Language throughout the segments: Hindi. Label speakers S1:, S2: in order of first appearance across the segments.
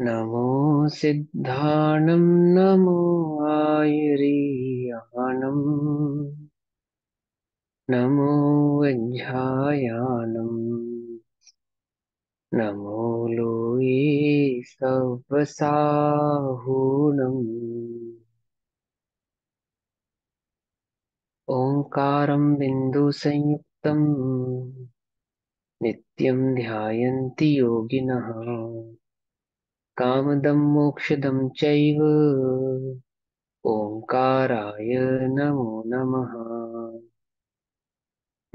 S1: नमो सिद्धाणं नमो आयुर्यानम् नमो वज्झायानम् नमो लोये सवसाहूनम् ओंकारं बिन्दुसंयुक्तं नित्यं ध्यायन्ति योगिनः कामदं मोक्षदं चैव ओंकाराय नमो नमः।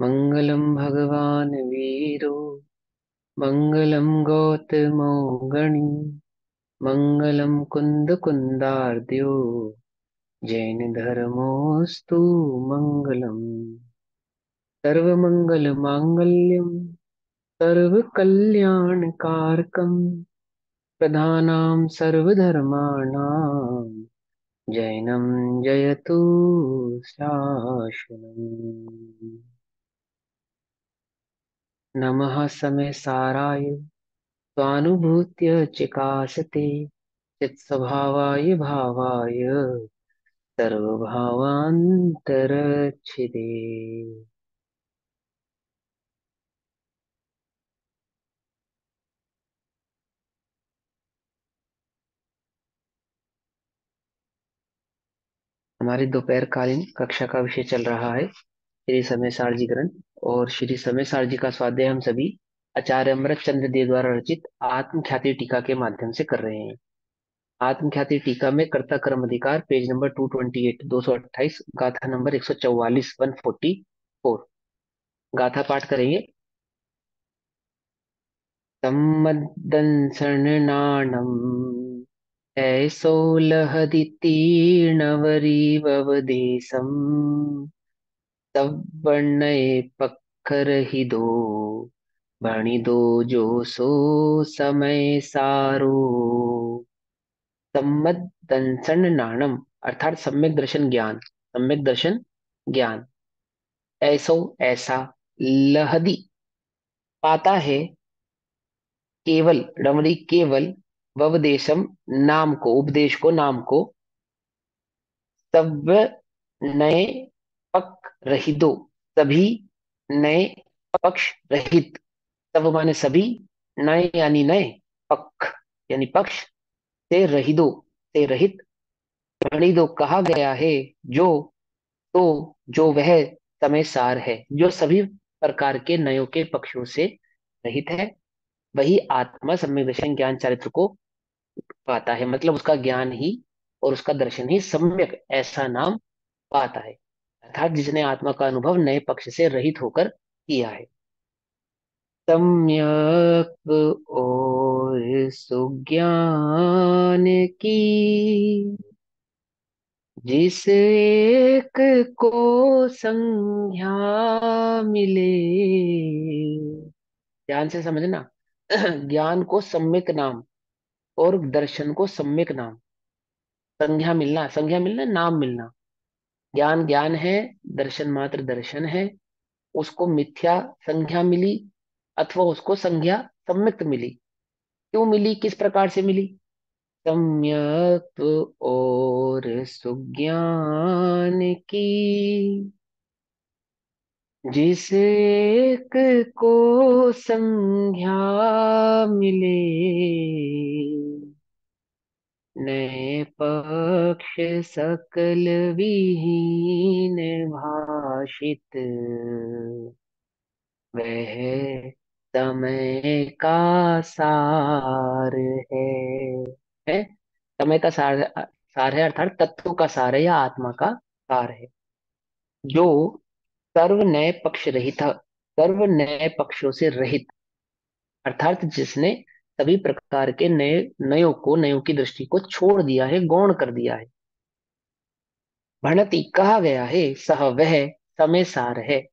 S1: मङ्गलं भगवान् वीरो मङ्गलं गौतमो गणी मङ्गलं कुन्दकुन्दार्द्यो जैनधर्मोऽस्तु मङ्गलम्। सर्वमङ्गलमाङ्गल्यं सर्वकल्याणकारकं प्रधानां सर्वधर्माणां जैनं जयतु शाश्वतम्। नमः समय साराय स्वानुभूत्य चिकासते चित्स्वभावाय भावाय सर्वभावान्तरच्छिदे। हमारी दोपहरकालीन कक्षा का विषय चल रहा है श्री समय सारजी ग्रंथ। और श्री समय सारजी का स्वाध्याय हम सभी आचार्य अमृत चंद्र देव द्वारा रचित आत्मख्याति टीका के माध्यम से कर रहे हैं। आत्मख्याति टीका में कर्ता कर्म अधिकार पेज नंबर 228 228 गाथा नंबर 144 144 गाथा पाठ करेंगे। सम्मदंसर्णानम् ऐसो लहदितीर्णवरीववदेशम् तव वर्णये पक्कर ही दो भणी दो जो सो समय सारो। सम्मत दंसन नाणम अर्थात सम्यक दर्शन ज्ञान। सम्यक दर्शन ज्ञान। ऐसो ऐसा। लहदी पाता है केवल रमणी केवल ववदेशम नाम को उपदेश को नाम को तब नए पक रहितो सभी नए पक्ष रहित। तब माने सभी नए यानी नए पक्ष यानी पक्ष से रहिदो से रहित। प्रणिदो कहा गया है जो तो जो वह समय सार है जो सभी प्रकार के नयों के पक्षों से रहित है। वही आत्मा सम्यक दर्शन ज्ञान चारित्र को पाता है। मतलब उसका ज्ञान ही और उसका दर्शन ही सम्यक ऐसा नाम पाता है। अर्थात जिसने आत्मा का अनुभव नए पक्ष से रहित होकर किया है। सम्यक और सुज्ञान की जिस एक को संज्ञा मिले। ध्यान से समझना। ज्ञान को सम्यक नाम और दर्शन को सम्यक नाम। संज्ञा मिलना नाम मिलना। ज्ञान ज्ञान है, दर्शन मात्र दर्शन है। उसको मिथ्या संज्ञा मिली अथवा उसको संज्ञा सम्यक मिली। क्यों मिली, किस प्रकार से मिली? सम्यक और सुज्ञान की जिस एक को संज्ञा मिले नए पक्ष सकल विहीन भाषित वह समय का सार है। है समय का सार है अर्थात तत्व का सार है या आत्मा का सार है। जो सर्व नए पक्ष रहित सर्व नए पक्षों से रहित अर्थात जिसने सभी प्रकार के नए नयों की दृष्टि को छोड़ दिया है, गौण कर दिया है। भणति कहा गया है सह वह समय सार है।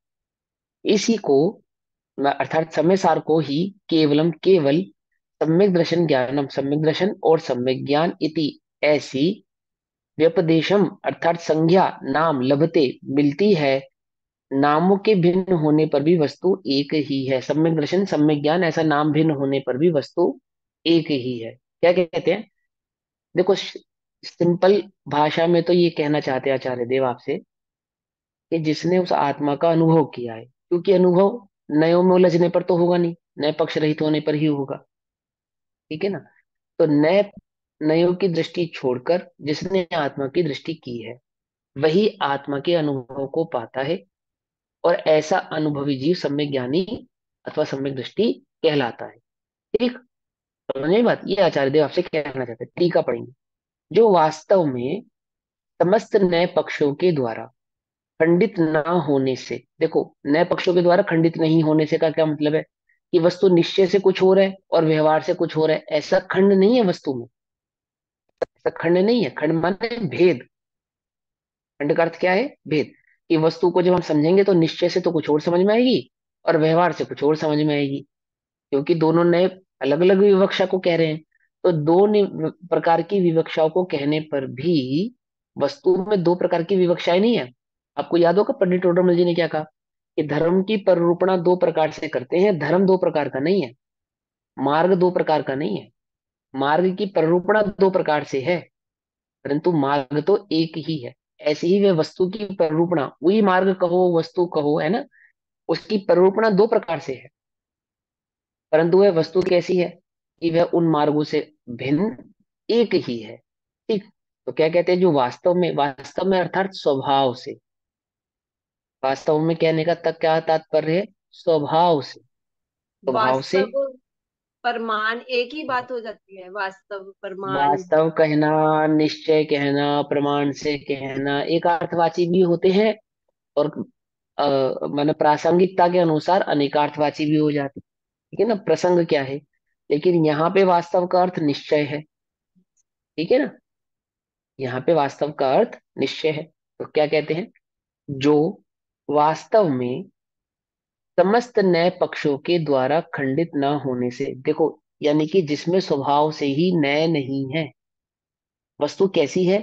S1: इसी को अर्थात समय सार को ही केवलम केवल सम्यक दर्शन ज्ञानम सम्यक दर्शन और सम्यक ज्ञान इति ऐसी व्यपदेशम अर्थात संज्ञा नाम लभते मिलती है नामों के भिन्न होने पर भी वस्तु एक ही है। सम्यक दर्शन सम्यक ज्ञान, ऐसा नाम भिन्न होने पर भी वस्तु एक ही है। क्या कहते हैं? देखो, सिंपल भाषा में तो ये कहना चाहते हैं आचार्य देव आपसे कि जिसने उस आत्मा का अनुभव किया है, क्योंकि अनुभव नयों में उलझने पर तो होगा नहीं, नए पक्ष रहित होने पर ही होगा। ठीक है ना? तो नए नयों की दृष्टि छोड़कर जिसने आत्मा की दृष्टि की है, वही आत्मा के अनुभव को पाता है। और ऐसा अनुभवी जीव सम्यक ज्ञानी अथवा सम्यक दृष्टि कहलाता है। ठीक, समझे बात? ये आचार्य देव आपसे कहना चाहते हैं। टीका पढ़ेंगे। जो वास्तव में समस्त नए पक्षों के द्वारा खंडित ना होने से, देखो, नए पक्षों के द्वारा खंडित नहीं होने से का क्या मतलब है? कि वस्तु निश्चय से कुछ हो रहा है और व्यवहार से कुछ हो रहा है, ऐसा खंड नहीं है वस्तु में। ऐसा खंड नहीं है। खंड माने भेद। खंड का अर्थ क्या है? भेद। कि वस्तु को जब हम समझेंगे तो निश्चय से तो कुछ और समझ में आएगी और व्यवहार से कुछ और समझ में आएगी, क्योंकि दोनों नए अलग अलग विवक्षा को कह रहे हैं। तो दो प्रकार की विवक्षाओं को कहने पर भी वस्तु में दो प्रकार की विवक्षाएं नहीं है। आपको याद होगा पंडित टोडरमल जी ने क्या कहा कि धर्म की परिरूपणा दो प्रकार से करते हैं, धर्म दो प्रकार का नहीं है, मार्ग दो प्रकार का नहीं है। मार्ग की परिरूपणा दो प्रकार से है, परंतु मार्ग तो एक ही है। ऐसे ही वे वस्तु की परिरूपणा, वही मार्ग कहो वस्तु कहो, है ना, उसकी परिरूपणा दो प्रकार से है, परंतु वह वस्तु कैसी है? कि वह उन मार्गों से भिन्न एक ही है। ठीक। तो क्या कहते हैं? जो वास्तव में अर्थात स्वभाव से, वास्तव में कहने का तक क्या तात्पर्य है? स्वभाव से। स्वभाव से।
S2: वास्तव प्रमाण एक ही बात हो जाती है, वास्तव प्रमाण।
S1: वास्तव कहना, निश्चय कहना, प्रमाण से कहना एक अर्थवाची भी होते हैं, और माने प्रासंगिकता के अनुसार अनेकार्थवाची भी हो जाते हैं। ठीक है ना? प्रसंग क्या है, लेकिन यहाँ पे वास्तव का अर्थ निश्चय है। ठीक है ना? यहाँ पे वास्तव का अर्थ निश्चय है। तो क्या कहते हैं? जो वास्तव में समस्त नए पक्षों के द्वारा खंडित न होने से, देखो, यानी कि जिसमें स्वभाव से ही नए नहीं है। वस्तु कैसी है?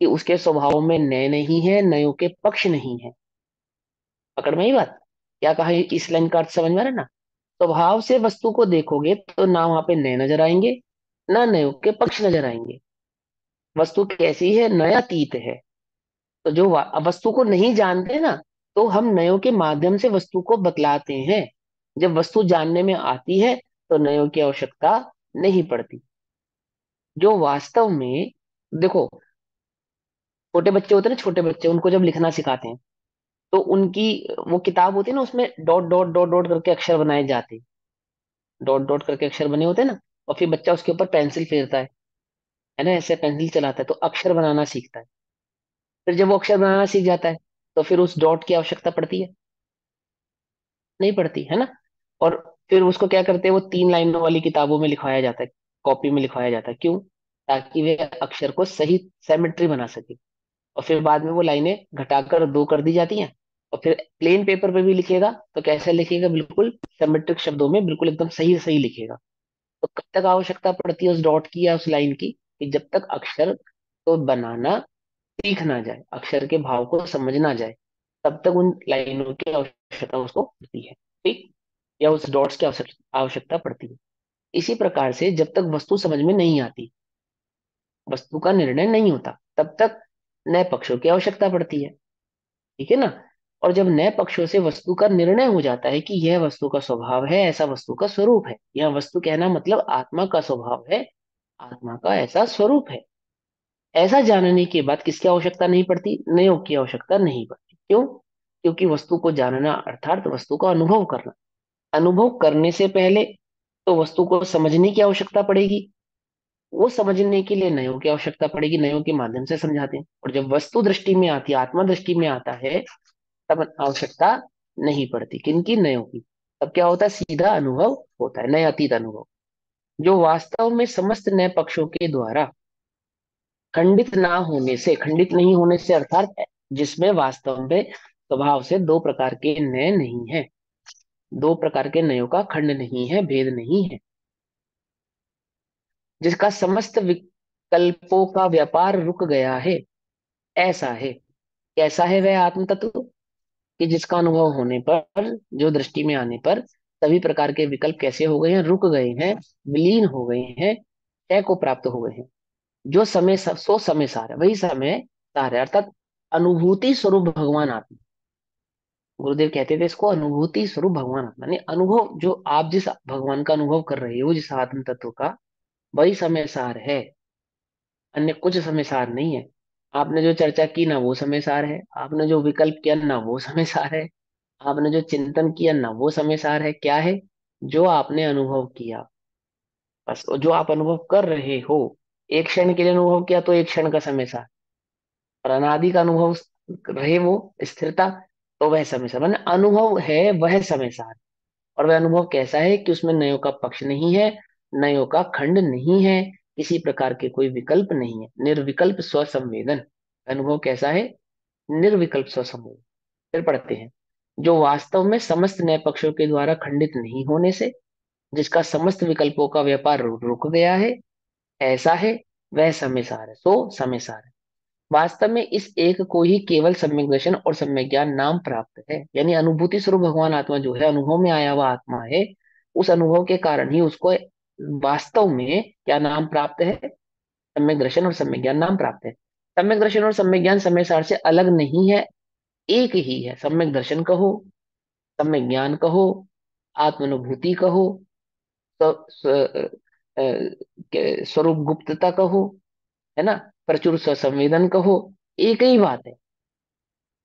S1: कि उसके स्वभाव में नए नहीं है, नयों के पक्ष नहीं है। पकड़ में ही बात? क्या कहा? इस लाइन का अर्थ समझ में आ रहा है ना? स्वभाव से वस्तु को देखोगे तो ना वहां पे नए नजर आएंगे, ना नयों के पक्ष नजर आएंगे। वस्तु कैसी है? नयातीत है। तो जो वस्तु को नहीं जानते ना, तो हम नयों के माध्यम से वस्तु को बतलाते हैं। जब वस्तु जानने में आती है तो नयों की आवश्यकता नहीं पड़ती। जो वास्तव में, देखो, छोटे बच्चे होते हैं ना, छोटे बच्चे, उनको जब लिखना सिखाते हैं तो उनकी वो किताब होती है ना, उसमें डॉट डॉट डॉट डॉट करके अक्षर बनाए जाते हैं। डॉट डॉट करके अक्षर बने होते हैं ना, और फिर बच्चा उसके ऊपर पेंसिल फेरता है ना, ऐसे पेंसिल चलाता है तो अक्षर बनाना सीखता है। फिर जब वो अक्षर बनाना सीख जाता है तो फिर उस डॉट की आवश्यकता पड़ती है? नहीं पड़ती, है ना? और फिर उसको क्या करते हैं? वो तीन लाइनों वाली किताबों में लिखवाया जाता है, कॉपी में लिखवाया जाता है। क्यों? ताकि वे अक्षर को सही सेमेट्री बना सके। और फिर बाद में वो लाइनें घटाकर दो कर दी जाती हैं। और फिर प्लेन पेपर पे भी लिखेगा तो कैसे लिखेगा? बिल्कुल सिमेट्रिक शब्दों में, बिल्कुल एकदम सही सही लिखेगा। तो कब तक आवश्यकता पड़ती है उस डॉट की या उस लाइन की? कि जब तक अक्षर को बनाना सीख ना जाए, अक्षर के भाव को समझ ना जाए, तब तक उन लाइनों की आवश्यकता उसको पड़ती है। ठीक? या उस डॉट्स की आवश्यकता पड़ती है। इसी प्रकार से जब तक वस्तु समझ में नहीं आती, वस्तु का निर्णय नहीं होता, तब तक नए पक्षों की आवश्यकता पड़ती है। ठीक है ना? और जब नए पक्षों से वस्तु का निर्णय हो जाता है कि यह वस्तु का स्वभाव है, ऐसा वस्तु का स्वरूप है, यह वस्तु कहना मतलब आत्मा का स्वभाव है, आत्मा का ऐसा स्वरूप है, ऐसा जानने के बाद किसकी आवश्यकता नहीं पड़ती? नयों की आवश्यकता नहीं पड़ती। क्यों? क्योंकि वस्तु को जानना अर्थात वस्तु का अनुभव करना। अनुभव करने से पहले तो वस्तु को समझने की आवश्यकता पड़ेगी। वो समझने के लिए नयों की आवश्यकता पड़ेगी, नयों के माध्यम से समझाते हैं। और जब वस्तु दृष्टि में आती है, आत्मा दृष्टि में आता है, तब आवश्यकता नहीं पड़ती। किनकी? नयों की। तब क्या होता है? सीधा अनुभव होता है, नया अतीत अनुभव। जो वास्तव में समस्त नए पक्षों के द्वारा खंडित ना होने से, खंडित नहीं होने से अर्थात जिसमें वास्तव में स्वभाव से दो प्रकार के नय नहीं है, दो प्रकार के नयों का खंड नहीं है, भेद नहीं है, जिसका समस्त विकल्पों का व्यापार रुक गया है, ऐसा है। कैसा है वह आत्म तत्व? कि जिसका अनुभव होने पर, जो दृष्टि में आने पर सभी प्रकार के विकल्प कैसे हो गए हैं, रुक गए हैं, विलीन हो गए हैं, क्षय को प्राप्त हो गए हैं। जो समय सो समय सार है, वही समय सार है, अर्थात अनुभूति स्वरूप भगवान आत्मा। गुरुदेव कहते थे इसको अनुभूति स्वरूप भगवान आत्मा, यानी अनुभव, जो आप जिस भगवान का अनुभव कर रहे हो, जिस आत्म तत्व का, वही समय सार है, अन्य कुछ समय सार नहीं है। आपने जो चर्चा की ना वो समय सार है, आपने जो विकल्प किया ना वो समय सार है, आपने जो चिंतन किया ना वो समय सार है। क्या है? जो आपने अनुभव किया, बस। और जो आप अनुभव कर रहे हो, एक क्षण के लिए अनुभव किया तो एक क्षण का समय सार, और अनादि का अनुभव रहे वो स्थिरता, तो वह समय सार, माने अनुभव है वह समय सार। और वह अनुभव कैसा है कि उसमें नयों का पक्ष नहीं है, नयों का खंड नहीं है, किसी प्रकार के कोई विकल्प नहीं है, निर्विकल्प स्वसंवेदन। अनुभव कैसा है? निर्विकल्प स्वसंवेदन। फिर पढ़ते हैं, जो वास्तव में समस्त नए पक्षों के द्वारा खंडित नहीं होने से, जिसका समस्त विकल्पों का व्यापार रुक गया है, ऐसा है, वह समय सार है। सो समय सार है। वास्तव में इस एक को ही केवल सम्यक दर्शन और सम्यक ज्ञान नाम प्राप्त है। यानी अनुभूति स्वरूप भगवान आत्मा जो है, अनुभव में आया हुआ आत्मा है, उस अनुभव के कारण ही उसको वास्तव में क्या नाम प्राप्त है? सम्यक दर्शन और सम्यक ज्ञान नाम प्राप्त है। सम्यक दर्शन और सम्यक ज्ञान समय सार से अलग नहीं है, एक ही है। सम्यक दर्शन कहो, सम्यक ज्ञान कहो, आत्मानुभूति कहो, स्वरूप गुप्तता कहो, है ना, प्रचुर संवेदन कहो, एक ही बात है।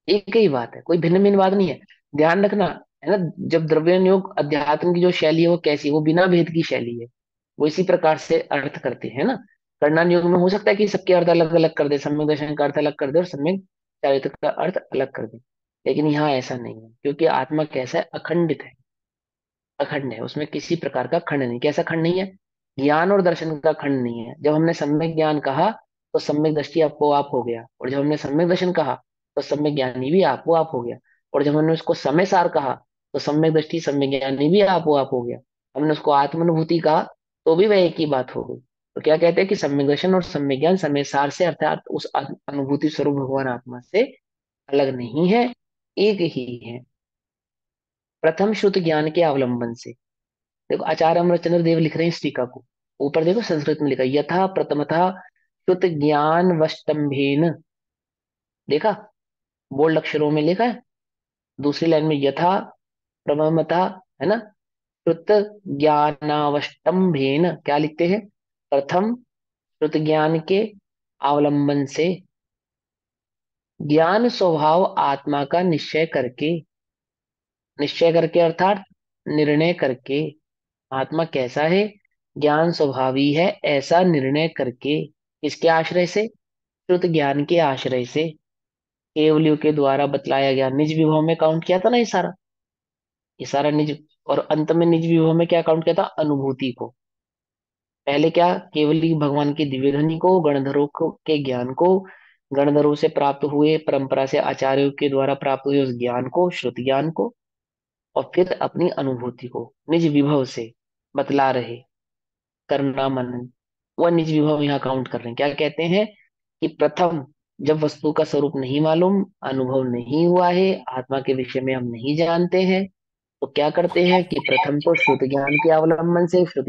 S1: एक ही बात है, कोई भिन्न भिन्न बात नहीं है। ध्यान रखना, है ना, जब द्रव्यन योग अध्यात्म की जो शैली है वो कैसी है? वो बिना भेद की शैली है। वो इसी प्रकार से अर्थ करते हैं ना। कर्णन योग में हो सकता है कि सबके अर्थ अलग अलग कर दे, सम्यक दर्शन का अर्थ अलग कर दे और सम्यक चारित्र का अर्थ अलग कर दे, लेकिन यहाँ ऐसा नहीं है, क्योंकि आत्मा कैसा है? अखंडित है। अखंड है, उसमें किसी प्रकार का खंड नहीं। कैसा खंड नहीं है? ज्ञान और दर्शन का खंड नहीं है। जब हमने सम्यक ज्ञान कहा तो सम्यक दृष्टि आपको आप हो गया, और जब हमने सम्यक दर्शन कहा तो सम्यक ज्ञानी भी आपको आप हो गया, और जब हमने उसको समय सार कहा तो सम्यक दृष्टि सम्यक ज्ञानी भी आपको आप हो गया। हमने उसको आत्मानुभूति कहा तो भी वह एक ही बात हो गई। तो क्या कहते हैं कि सम्यक दर्शन और सम्यक ज्ञान समय सार से, अर्थात उस अनुभूति स्वरूप भगवान आत्मा से अलग नहीं है, एक ही है। प्रथम शुद्ध ज्ञान के अवलंबन से, देखो आचार्य अमरचंद्र देव लिख रहे हैं इस टीका को। ऊपर देखो संस्कृत में लिखा है, यथा प्रथमतः श्रुत ज्ञान वष्टम्भेन। देखा, बोल्ड अक्षरों में लिखा है। दूसरी लाइन में यथा प्रथमतः, है ना, श्रुत ज्ञानावष्टम्भेन क्या लिखते हैं? प्रथम श्रुत ज्ञान के अवलंबन से, ज्ञान स्वभाव आत्मा का निश्चय करके, निश्चय करके अर्थात निर्णय करके, आत्मा कैसा है? ज्ञान स्वभावी है, ऐसा निर्णय करके। किसके आश्रय से? श्रुत ज्ञान के आश्रय से। केवलियों के द्वारा बतलाया गया निज विभव में काउंट किया था ना ये सारा निज, और अंत में निज विभव में क्या काउंट किया था? अनुभूति को। पहले क्या? केवली भगवान की दिव्य ध्वनि को, के ज्ञान को, गणधरों से प्राप्त हुए, परंपरा से आचार्यों के द्वारा प्राप्त हुए उस ज्ञान को, श्रुत ज्ञान को, और फिर अपनी अनुभूति को निज विभव से बतला रहे, करना मनन। वह निज विभव यहाँ काउंट कर रहे हैं। क्या कहते हैं कि प्रथम, जब वस्तु का स्वरूप नहीं मालूम, अनुभव नहीं हुआ है, आत्मा के विषय में हम नहीं जानते हैं, तो क्या करते हैं कि प्रथम तो श्रुत ज्ञान के अवलंबन से, श्रुत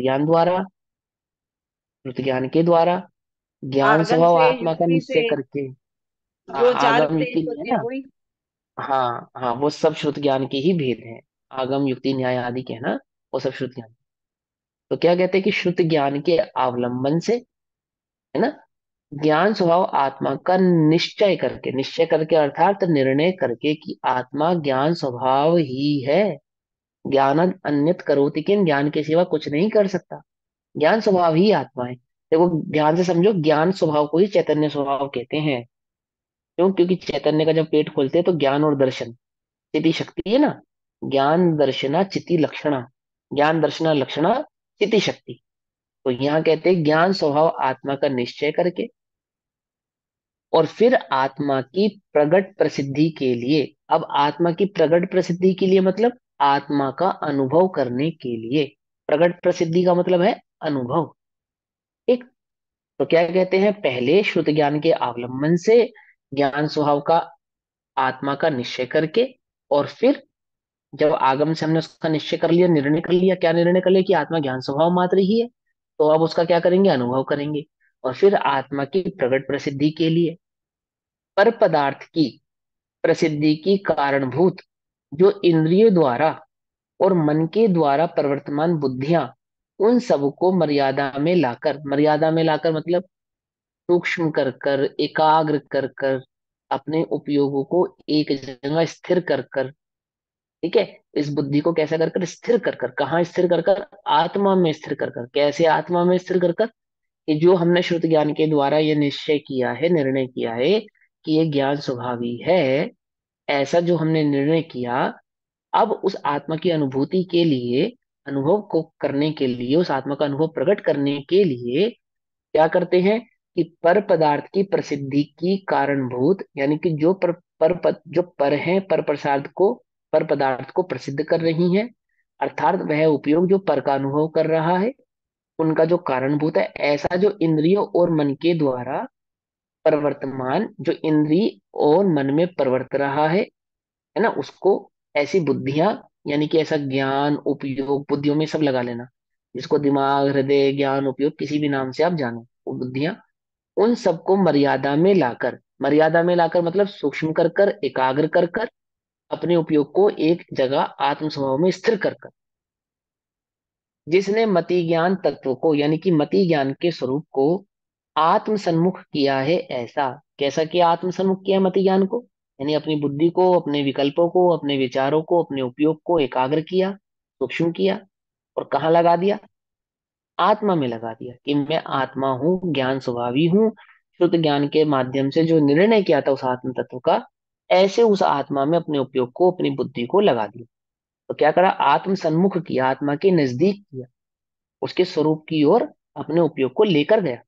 S1: ज्ञान के द्वारा ज्ञान
S2: आगम
S1: स्वभाव
S2: से,
S1: आत्मा का
S2: युक्ति
S1: निश्चय
S2: से,
S1: करके। हाँ,
S2: जो चार
S1: आगम
S2: भेद
S1: युक्ति है
S2: होते हैं
S1: ना।
S2: वही।
S1: हाँ हाँ, वो सब श्रुत ज्ञान के ही भेद हैं। आगम युक्ति न्याय आदि के है ना, वो सब श्रुत ज्ञान। तो क्या कहते हैं कि श्रुत ज्ञान के अवलंबन से, है ना, ज्ञान स्वभाव आत्मा का निश्चय करके, निश्चय करके अर्थात निर्णय करके कि आत्मा ज्ञान स्वभाव ही है। ज्ञान अन्यत करोति किम, ज्ञान के सिवा कुछ नहीं कर सकता। ज्ञान स्वभाव ही आत्मा है। देखो ध्यान से समझो, ज्ञान स्वभाव को ही चैतन्य स्वभाव कहते हैं। क्यों? क्योंकि चैतन्य का जब पेट खोलते हैं तो ज्ञान और दर्शन, चिति शक्ति है ना, ज्ञान दर्शना चिति लक्षणा, ज्ञान दर्शना लक्षणा चिति शक्ति। तो यहाँ कहते हैं ज्ञान स्वभाव आत्मा का निश्चय करके, और फिर आत्मा की प्रगट प्रसिद्धि के लिए। अब आत्मा की प्रगट प्रसिद्धि के लिए मतलब आत्मा का अनुभव करने के लिए। प्रगट प्रसिद्धि का मतलब है अनुभव। ठीक। तो क्या कहते हैं, पहले श्रुत ज्ञान के अवलंबन से ज्ञान स्वभाव का आत्मा का निश्चय करके, और फिर जब आगम से हमने उसका निश्चय कर लिया, निर्णय कर लिया, क्या निर्णय कर लिया कि आत्मा ज्ञान स्वभाव मात्र ही है, तो अब उसका क्या करेंगे, अनुभव करेंगे। और फिर आत्मा की प्रकट प्रसिद्धि के लिए पर पदार्थ की प्रसिद्धि की कारणभूत जो इंद्रियों द्वारा और मन के द्वारा प्रवर्तमान बुद्धियां, उन सबको मर्यादा में लाकर मतलब सूक्ष्म कर कर, एकाग्र कर कर, अपने उपयोगों को एक जगह स्थिर कर कर, ठीक है, इस बुद्धि को कैसा कर कर स्थिर कर कर, कहाँ स्थिर कर कर, आत्मा में स्थिर कर कर। कैसे आत्मा में स्थिर कर कर, कि जो हमने श्रुत ज्ञान के द्वारा ये निश्चय किया है, निर्णय किया है कि ये ज्ञान स्वभावी है, ऐसा जो हमने निर्णय किया, अब उस आत्मा की अनुभूति के लिए, अनुभव को करने के लिए, उस आत्मा का अनुभव प्रकट करने के लिए क्या करते हैं कि पर पदार्थ की प्रसिद्धि की कारणभूत, यानी कि जो जो पर हैं, पर प्रसाद को, पर पदार्थ को प्रसिद्ध कर रही हैं, अर्थात वह उपयोग जो पर का अनुभव कर रहा है, उनका जो कारणभूत है, ऐसा जो इंद्रियों और मन के द्वारा प्रवर्तमान, जो इंद्रिय और मन में प्रवर्त रहा है ना, उसको ऐसी बुद्धियां, यानी कि ऐसा ज्ञान उपयोग, बुद्धियों में सब लगा लेना, जिसको दिमाग, हृदय, ज्ञान उपयोग किसी भी नाम से आप जानो, वो बुद्धियां, उन सबको मर्यादा में लाकर मतलब सूक्ष्म कर कर, एकाग्र कर कर, अपने उपयोग को एक जगह आत्म स्वभाव में स्थिर कर कर, जिसने मति ज्ञान तत्व को, यानी कि मति ज्ञान के स्वरूप को आत्म सन्मुख किया है, ऐसा। कैसा किया आत्म सन्मुख किया है मति ज्ञान को, यानी अपनी बुद्धि को, अपने विकल्पों को, अपने विचारों को, अपने उपयोग को एकाग्र किया, सूक्ष्म किया, और कहाँ लगा दिया, आत्मा में लगा दिया, कि मैं आत्मा हूँ, ज्ञान स्वभावी हूँ। शुद्ध ज्ञान के माध्यम से जो निर्णय किया था उस आत्म तत्व का, ऐसे उस आत्मा में अपने उपयोग को, अपनी बुद्धि को लगा दिया। तो क्या करा, आत्म सन्मुख किया, आत्मा के नजदीक किया, उसके स्वरूप की ओर अपने उपयोग को लेकर गया।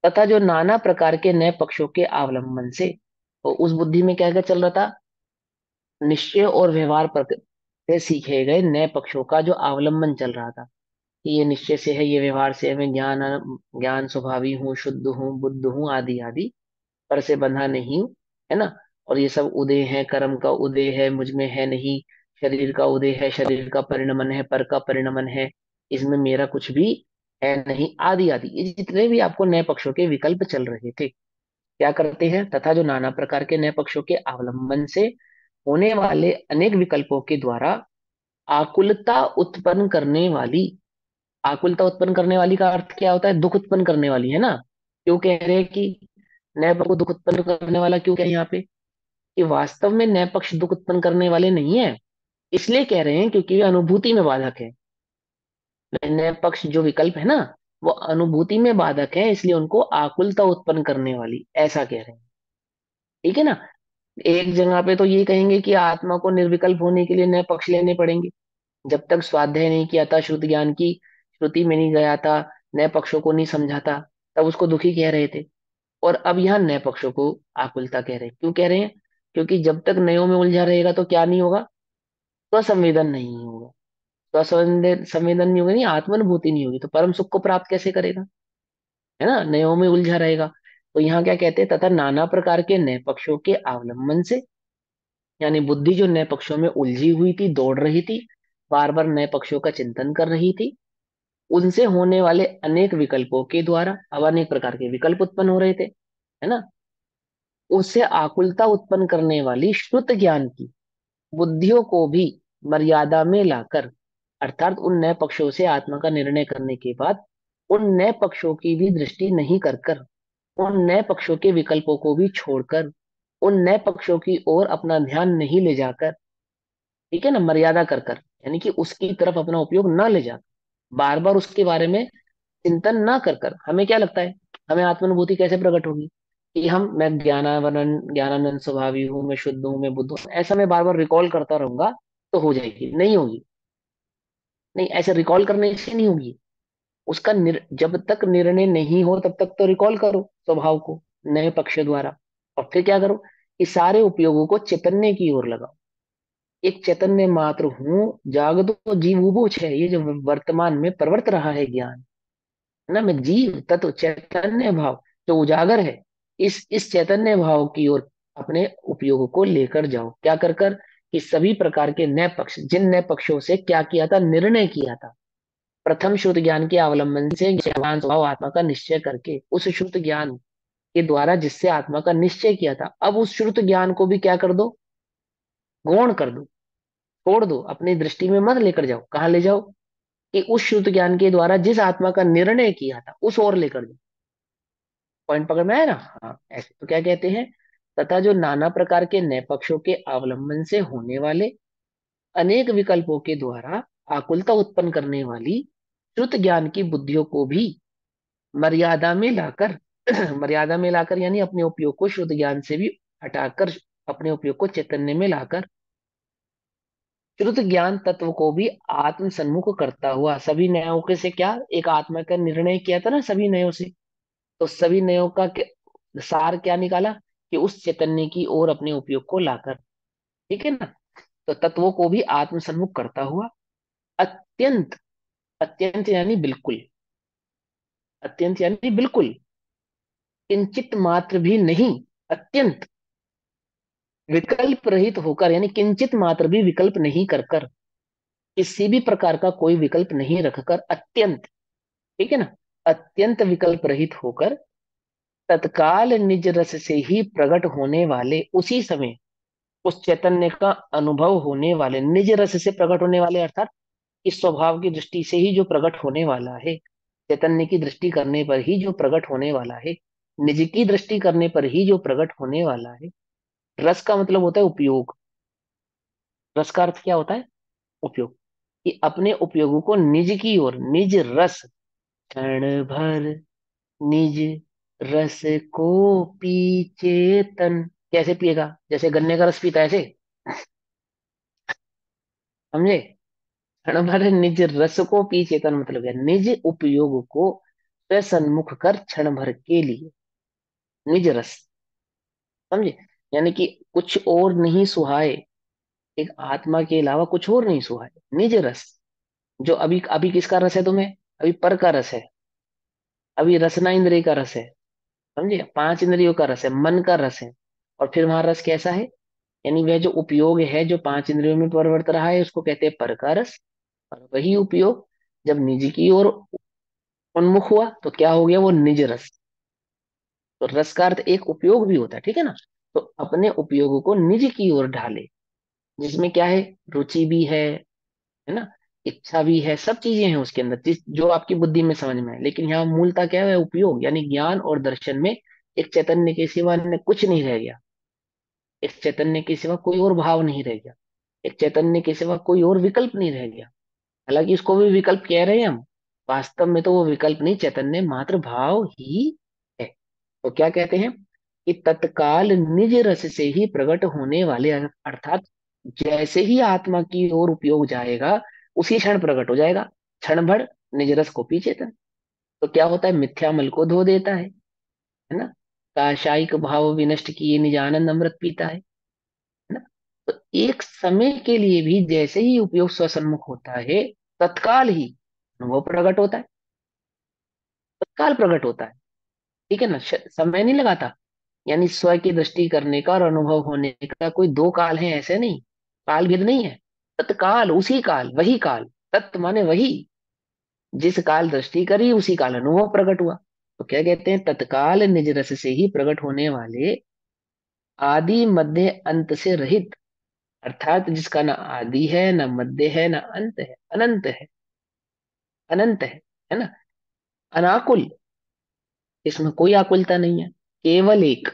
S1: तथा जो नाना प्रकार के नए पक्षों के अवलंबन से, तो उस बुद्धि में क्या क्या चल रहा था, निश्चय और व्यवहार पर से सीखे गए नए पक्षों का जो अवलंबन चल रहा था, कि ये निश्चय से है, ये व्यवहार से है, मैं ज्ञान ज्ञान स्वभावी हूँ, शुद्ध हूँ, बुद्ध हूँ, आदि आदि, पर से बंधा नहीं हूँ, है ना। और ये सब उदय है, कर्म का उदय है, मुझ में है नहीं, शरीर का उदय है, शरीर का परिणमन है, पर का परिणमन है, इसमें मेरा कुछ भी है नहीं, आदि आदि, ये जितने भी आपको नए पक्षों के विकल्प चल रहे थे, क्या करते हैं, तथा जो नाना प्रकार के नए पक्षों के अवलंबन से होने वाले अनेक विकल्पों के द्वारा आकुलता उत्पन्न करने वाली, आकुलता उत्पन्न करने वाली का अर्थ क्या होता है, दुख उत्पन्न करने वाली, है ना। क्यों कह रहे हैं कि नए पक्ष को दुख उत्पन्न करने वाला, क्यों कह रहे हैं यहाँ पे, कि वास्तव में नए पक्ष दुख उत्पन्न करने वाले नहीं है, इसलिए कह रहे हैं क्योंकि वे अनुभूति में बाधक है। नए पक्ष जो विकल्प है ना, वो अनुभूति में बाधक है, इसलिए उनको आकुलता उत्पन्न करने वाली, ऐसा कह रहे हैं। ठीक है ना। एक जगह पे तो ये कहेंगे कि आत्मा को निर्विकल्प होने के लिए नए पक्ष लेने पड़ेंगे, जब तक स्वाध्याय नहीं किया था, शुद्ध ज्ञान की श्रुति में नहीं गया था, नए पक्षों को नहीं समझा था, तब उसको दुखी कह रहे थे। और अब यहाँ नए पक्षों को आकुलता कह रहे हैं। क्यों कह रहे हैं, क्योंकि जब तक नयों में उलझा रहेगा तो क्या नहीं होगा, स्वसंवेदन नहीं होगा। स्वसंवेदन संवेदन नहीं होगा, नहीं आत्मानुभूति नहीं होगी, तो परम सुख को प्राप्त कैसे करेगा, है ना, नयों में उलझा रहेगा। तो यहाँ क्या कहते हैं, तथा नाना प्रकार के नए पक्षों के अवलंबन से, यानी बुद्धि जो नए पक्षों में उलझी हुई थी, दौड़ रही थी, बार बार नए पक्षों का चिंतन कर रही थी, उनसे होने वाले अनेक विकल्पों के द्वारा, अब अनेक प्रकार के विकल्प उत्पन्न हो रहे थे, है ना, उससे आकुलता उत्पन्न करने वाली श्रुत ज्ञान की बुद्धियों को भी मर्यादा में लाकर, अर्थात उन नए पक्षों से आत्मा का निर्णय करने के बाद उन नए पक्षों की भी दृष्टि नहीं कर कर, उन नए पक्षों के विकल्पों को भी छोड़कर, उन नए पक्षों की ओर अपना ध्यान नहीं ले जाकर, ठीक है ना, मर्यादा कर कर, यानी कि उसकी तरफ अपना उपयोग ना ले जाकर, बार बार उसके बारे में चिंतन ना कर कर, हमें क्या लगता है, हमें आत्मानुभूति कैसे प्रकट होगी, कि मैं ज्ञानानंद स्वभावी हूँ, मैं शुद्ध हूँ, मैं बुद्ध हूँ, ऐसा मैं बार बार रिकॉल करता रहूंगा तो हो जाएगी, नहीं होगी। नहीं, ऐसे रिकॉल करने से नहीं होगी। उसका जब तक निर्णय नहीं हो तब तक तो रिकॉल करो स्वभाव को नए पक्ष द्वारा, और फिर क्या करो, कि सारे उपयोगों को चैतन्य की ओर लगाओ। एक चैतन्य मात्र हूँ, जागदो जीव उबूच है, ये जो वर्तमान में प्रवर्त रहा है ज्ञान, है ना, मैं जीव तत्व चैतन्य भाव जो उजागर है, इस चैतन्य भाव की ओर अपने उपयोग को लेकर जाओ, क्या कर कर, कि सभी प्रकार के नए पक्ष, जिन नए पक्षों से क्या किया था, निर्णय किया था, प्रथम शुद्ध ज्ञान के अवलंबन से ज्ञान स्वभाव आत्मा का निश्चय करके, उस शुद्ध ज्ञान के द्वारा जिससे आत्मा का निश्चय किया था, अब उस शुद्ध ज्ञान को भी क्या कर दो, गौण कर दो, छोड़ दो, अपनी दृष्टि में मत लेकर जाओ। कहाँ ले जाओ? कि उस शुद्ध ज्ञान के द्वारा जिस आत्मा का निर्णय किया था उस ओर लेकर जाओ। पॉइंट पकड़ में आया ना? हाँ, ऐसे तो क्या कहते हैं, तथा जो नाना प्रकार के नए पक्षों के अवलंबन से होने वाले अनेक विकल्पों के द्वारा आकुलता उत्पन्न करने वाली श्रुत ज्ञान की बुद्धियों को भी मर्यादा में लाकर मर्यादा में लाकर यानी अपने उपयोग को शुद्ध ज्ञान से भी हटाकर, अपने उपयोग को चैतन्य में लाकर श्रुत ज्ञान तत्व को भी आत्म सन्मुख करता हुआ सभी न्यायों के से क्या, एक आत्मा का निर्णय किया था ना सभी न्यायों से, तो सभी न्यायों का सार क्या निकाला, कि उस चैतन्य की ओर अपने उपयोग को लाकर, ठीक है ना, तो तत्वों को भी आत्म सन्मुख करता हुआ अत्यंत, अत्यंत यानी बिल्कुल, अत्यंत यानी बिल्कुल, किंचित मात्र भी नहीं, अत्यंत विकल्प रहित होकर, यानी किंचित मात्र भी विकल्प नहीं कर कर, किसी भी प्रकार का कोई विकल्प नहीं रखकर, अत्यंत, ठीक है ना, अत्यंत विकल्प रहित होकर तत्काल निज रस से ही प्रकट होने वाले, उसी समय उस चैतन्य का अनुभव होने वाले, निज रस से प्रकट होने वाले अर्थात इस स्वभाव की दृष्टि से ही जो प्रकट होने वाला है, चैतन्य की दृष्टि करने पर ही जो प्रकट होने वाला है, निज की दृष्टि करने पर ही जो प्रकट होने वाला है। रस का मतलब होता है उपयोग, रस का अर्थ क्या होता है, उपयोग, कि अपने उपयोगों को निज की ओर, निज रस, क्षण भर निज रस को पी चेतन, कैसे पिएगा, जैसे गन्ने का रस पीता है ऐसे, समझे? क्षण भर निज रस को पी चेतन मतलब है निज उपयोग को स्वसन्मुख कर क्षण भर के लिए, निज रस, समझे? यानी कि कुछ और नहीं सुहाए, एक आत्मा के अलावा कुछ और नहीं सुहाए, निज रस, जो अभी अभी किसका रस है तुम्हें, अभी पर का रस है, अभी रसना इंद्रिय का रस है, समझे, पांच इंद्रियों का रस है, मन का रस है, और फिर वहां रस कैसा है, यानी वह जो उपयोग है जो पांच इंद्रियों में प्रवर्त रहा है उसको कहते हैं पर का रस, और वही उपयोग जब निज की ओर उन्मुख हुआ तो क्या हो गया, वो निज रस। तो रस का अर्थ एक उपयोग भी होता है, ठीक है ना, तो अपने उपयोग को निज की ओर ढाले, जिसमें क्या है, रुचि भी है ना, इच्छा भी है, सब चीजें हैं उसके अंदर, जिस जो आपकी बुद्धि में समझ में है, लेकिन यहाँ मूलता क्या है, उपयोग, यानी ज्ञान और दर्शन में एक चैतन्य के सिवा अन्य कुछ नहीं रह गया, एक चैतन्य के सिवा कोई और भाव नहीं रह गया, एक चैतन्य के सिवा कोई और विकल्प नहीं रह गया। हालांकि इसको भी विकल्प कह रहे हैं हम, वास्तव में तो वो विकल्प नहीं, चैतन्य मात्र भाव ही है। तो क्या कहते हैं कि तत्काल निज रस से ही प्रकट होने वाले, अर्थात जैसे ही आत्मा की ओर उपयोग जाएगा उसी क्षण प्रकट हो जाएगा, क्षण भर निज रस को पी चेतन। तो क्या होता है, मिथ्या मल को धो देता है ना, काशायिक भाव विनष्ट किए निज आनंद अमृत पीता है ना। तो एक समय के लिए भी जैसे ही उपयोग स्वसन्मुख होता है, तत्काल ही अनुभव प्रकट होता है, तत्काल प्रकट होता है, ठीक है ना, समय नहीं लगाता। यानी स्व की दृष्टि करने का और अनुभव होने का कोई दो काल है ऐसे नहीं, काल भेद नहीं है, तत्काल, उसी काल, वही काल, तत्व माने वही, जिस काल दृष्टि करी उसी काल अनुभव प्रकट हुआ। तो क्या कहते हैं, तत्काल निज रस से ही प्रकट होने वाले, आदि मध्य अंत से रहित, अर्थात जिसका ना आदि है ना मध्य है ना अंत है, अनंत है, अनंत है ना, अनाकुल, इसमें कोई आकुलता नहीं है, केवल एक,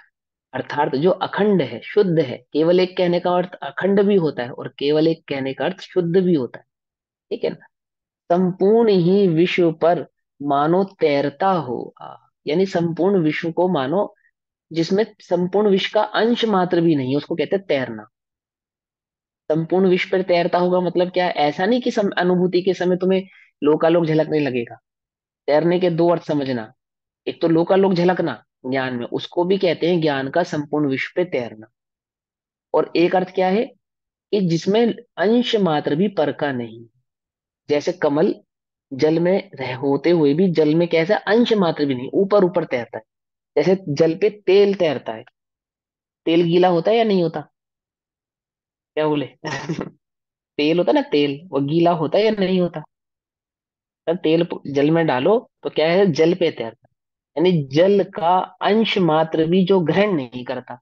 S1: अर्थात जो अखंड है, शुद्ध है, केवल एक कहने का अर्थ अखंड भी होता है और केवल एक कहने का अर्थ शुद्ध भी होता है, ठीक है ना। संपूर्ण ही विश्व पर मानो तैरता हो, यानी संपूर्ण विश्व को मानो, जिसमें संपूर्ण विश्व का अंश मात्र भी नहीं है उसको कहते हैं तैरना। संपूर्ण विश्व पर तैरता होगा मतलब क्या है? ऐसा नहीं कि अनुभूति के समय तुम्हें लोकालोक झलकने लगेगा। तैरने के दो अर्थ समझना, एक तो लोकालोक झलकना ज्ञान में, उसको भी कहते हैं ज्ञान का संपूर्ण विश्व पे तैरना, और एक अर्थ क्या है कि जिसमें अंश मात्र भी पर का नहीं, जैसे कमल जल में रह होते हुए भी जल में कैसा अंश मात्र भी नहीं, ऊपर ऊपर तैरता है, जैसे जल पे तेल तैरता है, तेल गीला होता है या नहीं होता, क्या बोले? तेल होता है ना, तेल वो गीला होता है या नहीं होता? तो तेल जल में डालो तो क्या है, जल पे तैरता है। यानी जल का अंश मात्र भी जो ग्रहण नहीं करता,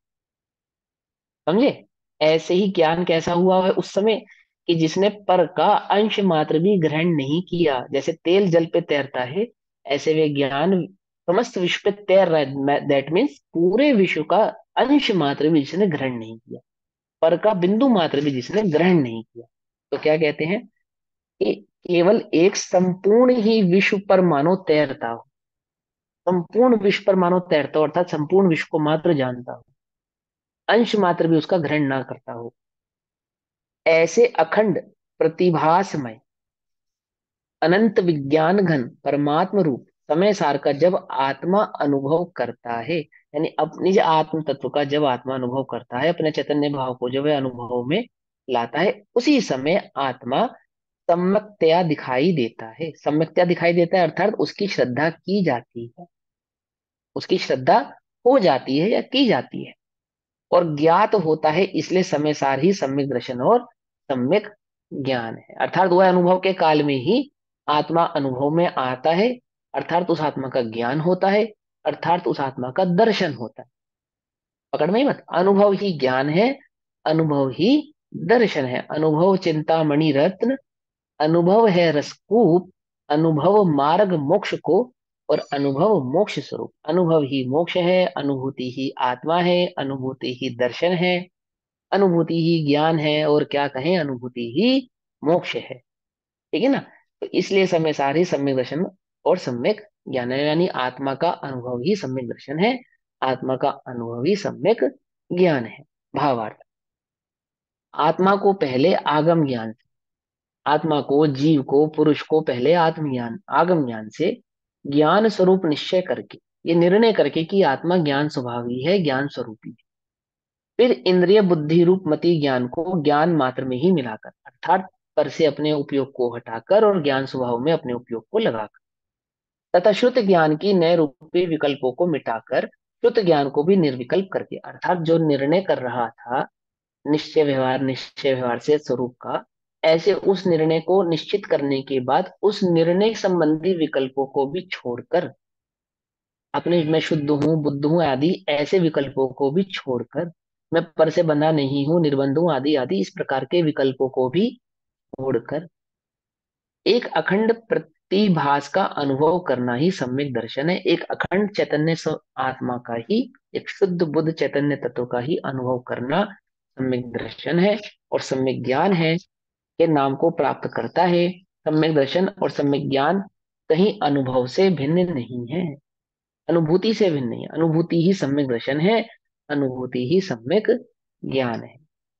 S1: समझे? ऐसे ही ज्ञान कैसा हुआ है उस समय, कि जिसने पर का अंश मात्र भी ग्रहण नहीं किया, जैसे तेल जल पे तैरता है, ऐसे वे ज्ञान समस्त विश्व पे तैर रहा है। दैट मीन्स पूरे विश्व का अंश मात्र भी जिसने ग्रहण नहीं किया, पर का बिंदु मात्र भी जिसने ग्रहण नहीं किया, तो क्या कहते हैं कि केवल एक संपूर्ण ही विश्व पर मानो तैरता हो। संपूर्ण विश्व पर मानो तैरता हो, अर्थात संपूर्ण विश्व को मात्र जानता हो, अंश मात्र भी उसका ग्रहण ना करता हो, ऐसे अखंड प्रतिभासमय अनंत विज्ञान घन परमात्म रूप समय सार का जब आत्मा अनुभव करता है, यानी अपनी जो आत्म तत्व का जब आत्मा अनुभव करता है, अपने चैतन्य भाव को जब वह अनुभव में लाता है, उसी समय आत्मा सम्यक्तया दिखाई देता है। सम्यक्तया दिखाई देता है अर्थात उसकी श्रद्धा की जाती है, उसकी श्रद्धा हो जाती है या की जाती है, और ज्ञात होता है, इसलिए समय सार ही सम्यक दर्शन और सम्यक ज्ञान है। अर्थात वह अनुभव के काल में ही आत्मा अनुभव में आता है, अर्थात उस आत्मा का ज्ञान होता है, अर्थात उस आत्मा का दर्शन होता है। पकड़ में ही मत, अनुभव ही ज्ञान है, अनुभव ही दर्शन है। अनुभव चिंतामणि रत्न, अनुभव है रसकूप, अनुभव मार्ग मोक्ष को, और अनुभव मोक्ष स्वरूप। अनुभव ही मोक्ष है, अनुभूति ही आत्मा है, अनुभूति ही दर्शन है, अनुभूति ही ज्ञान है, और क्या कहें, अनुभूति ही मोक्ष है। ठीक है ना? तो इसलिए समय सार ही सम्यक दर्शन और सम्यक ज्ञान है, यानी आत्मा का अनुभव ही सम्यक दर्शन है, आत्मा का अनुभव ही सम्यक ज्ञान है। भावार्थ, आत्मा को पहले आगम ज्ञान, आत्मा को, जीव को, पुरुष को पहले आत्मज्ञान आगम ज्ञान से ज्ञान स्वरूप निश्चय करके, ये निर्णय करके कि आत्मा ज्ञान स्वभावी है, ज्ञान स्वरूपी है, फिर इंद्रिय बुद्धि रूप मति ज्ञान को ज्ञान मात्र में ही मिलाकर, अर्थात पर से अपने उपयोग को हटाकर और ज्ञान स्वभाव में अपने उपयोग को लगाकर, तथा शुद्ध ज्ञान की नए रूपी विकल्पों को मिटाकर शुद्ध ज्ञान को भी निर्विकल्प करके, अर्थात जो निर्णय कर रहा था निश्चय व्यवहार से स्वरूप का, ऐसे उस निर्णय को निश्चित करने के बाद उस निर्णय संबंधी विकल्पों को भी छोड़कर, अपने मैं शुद्ध हूँ, बुद्ध हूँ आदि ऐसे विकल्पों को भी छोड़कर, मैं पर से बंधा नहीं हूँ, निर्बंध हूँ आदि आदि इस प्रकार के विकल्पों को भी छोड़कर एक अखंड प्रतिभास का अनुभव करना ही सम्यक दर्शन है। एक अखंड चैतन्य आत्मा का ही, एक शुद्ध बुद्ध चैतन्य तत्व का ही अनुभव करना सम्यक दर्शन है और सम्यक ज्ञान है, के नाम को प्राप्त करता है। सम्यक दर्शन और सम्यक ज्ञान कहीं अनुभव से भिन्न नहीं है, अनुभूति से भिन्न नहीं है। अनुभूति ही सम्यक दर्शन है, अनुभूति ही सम्यक ज्ञान है।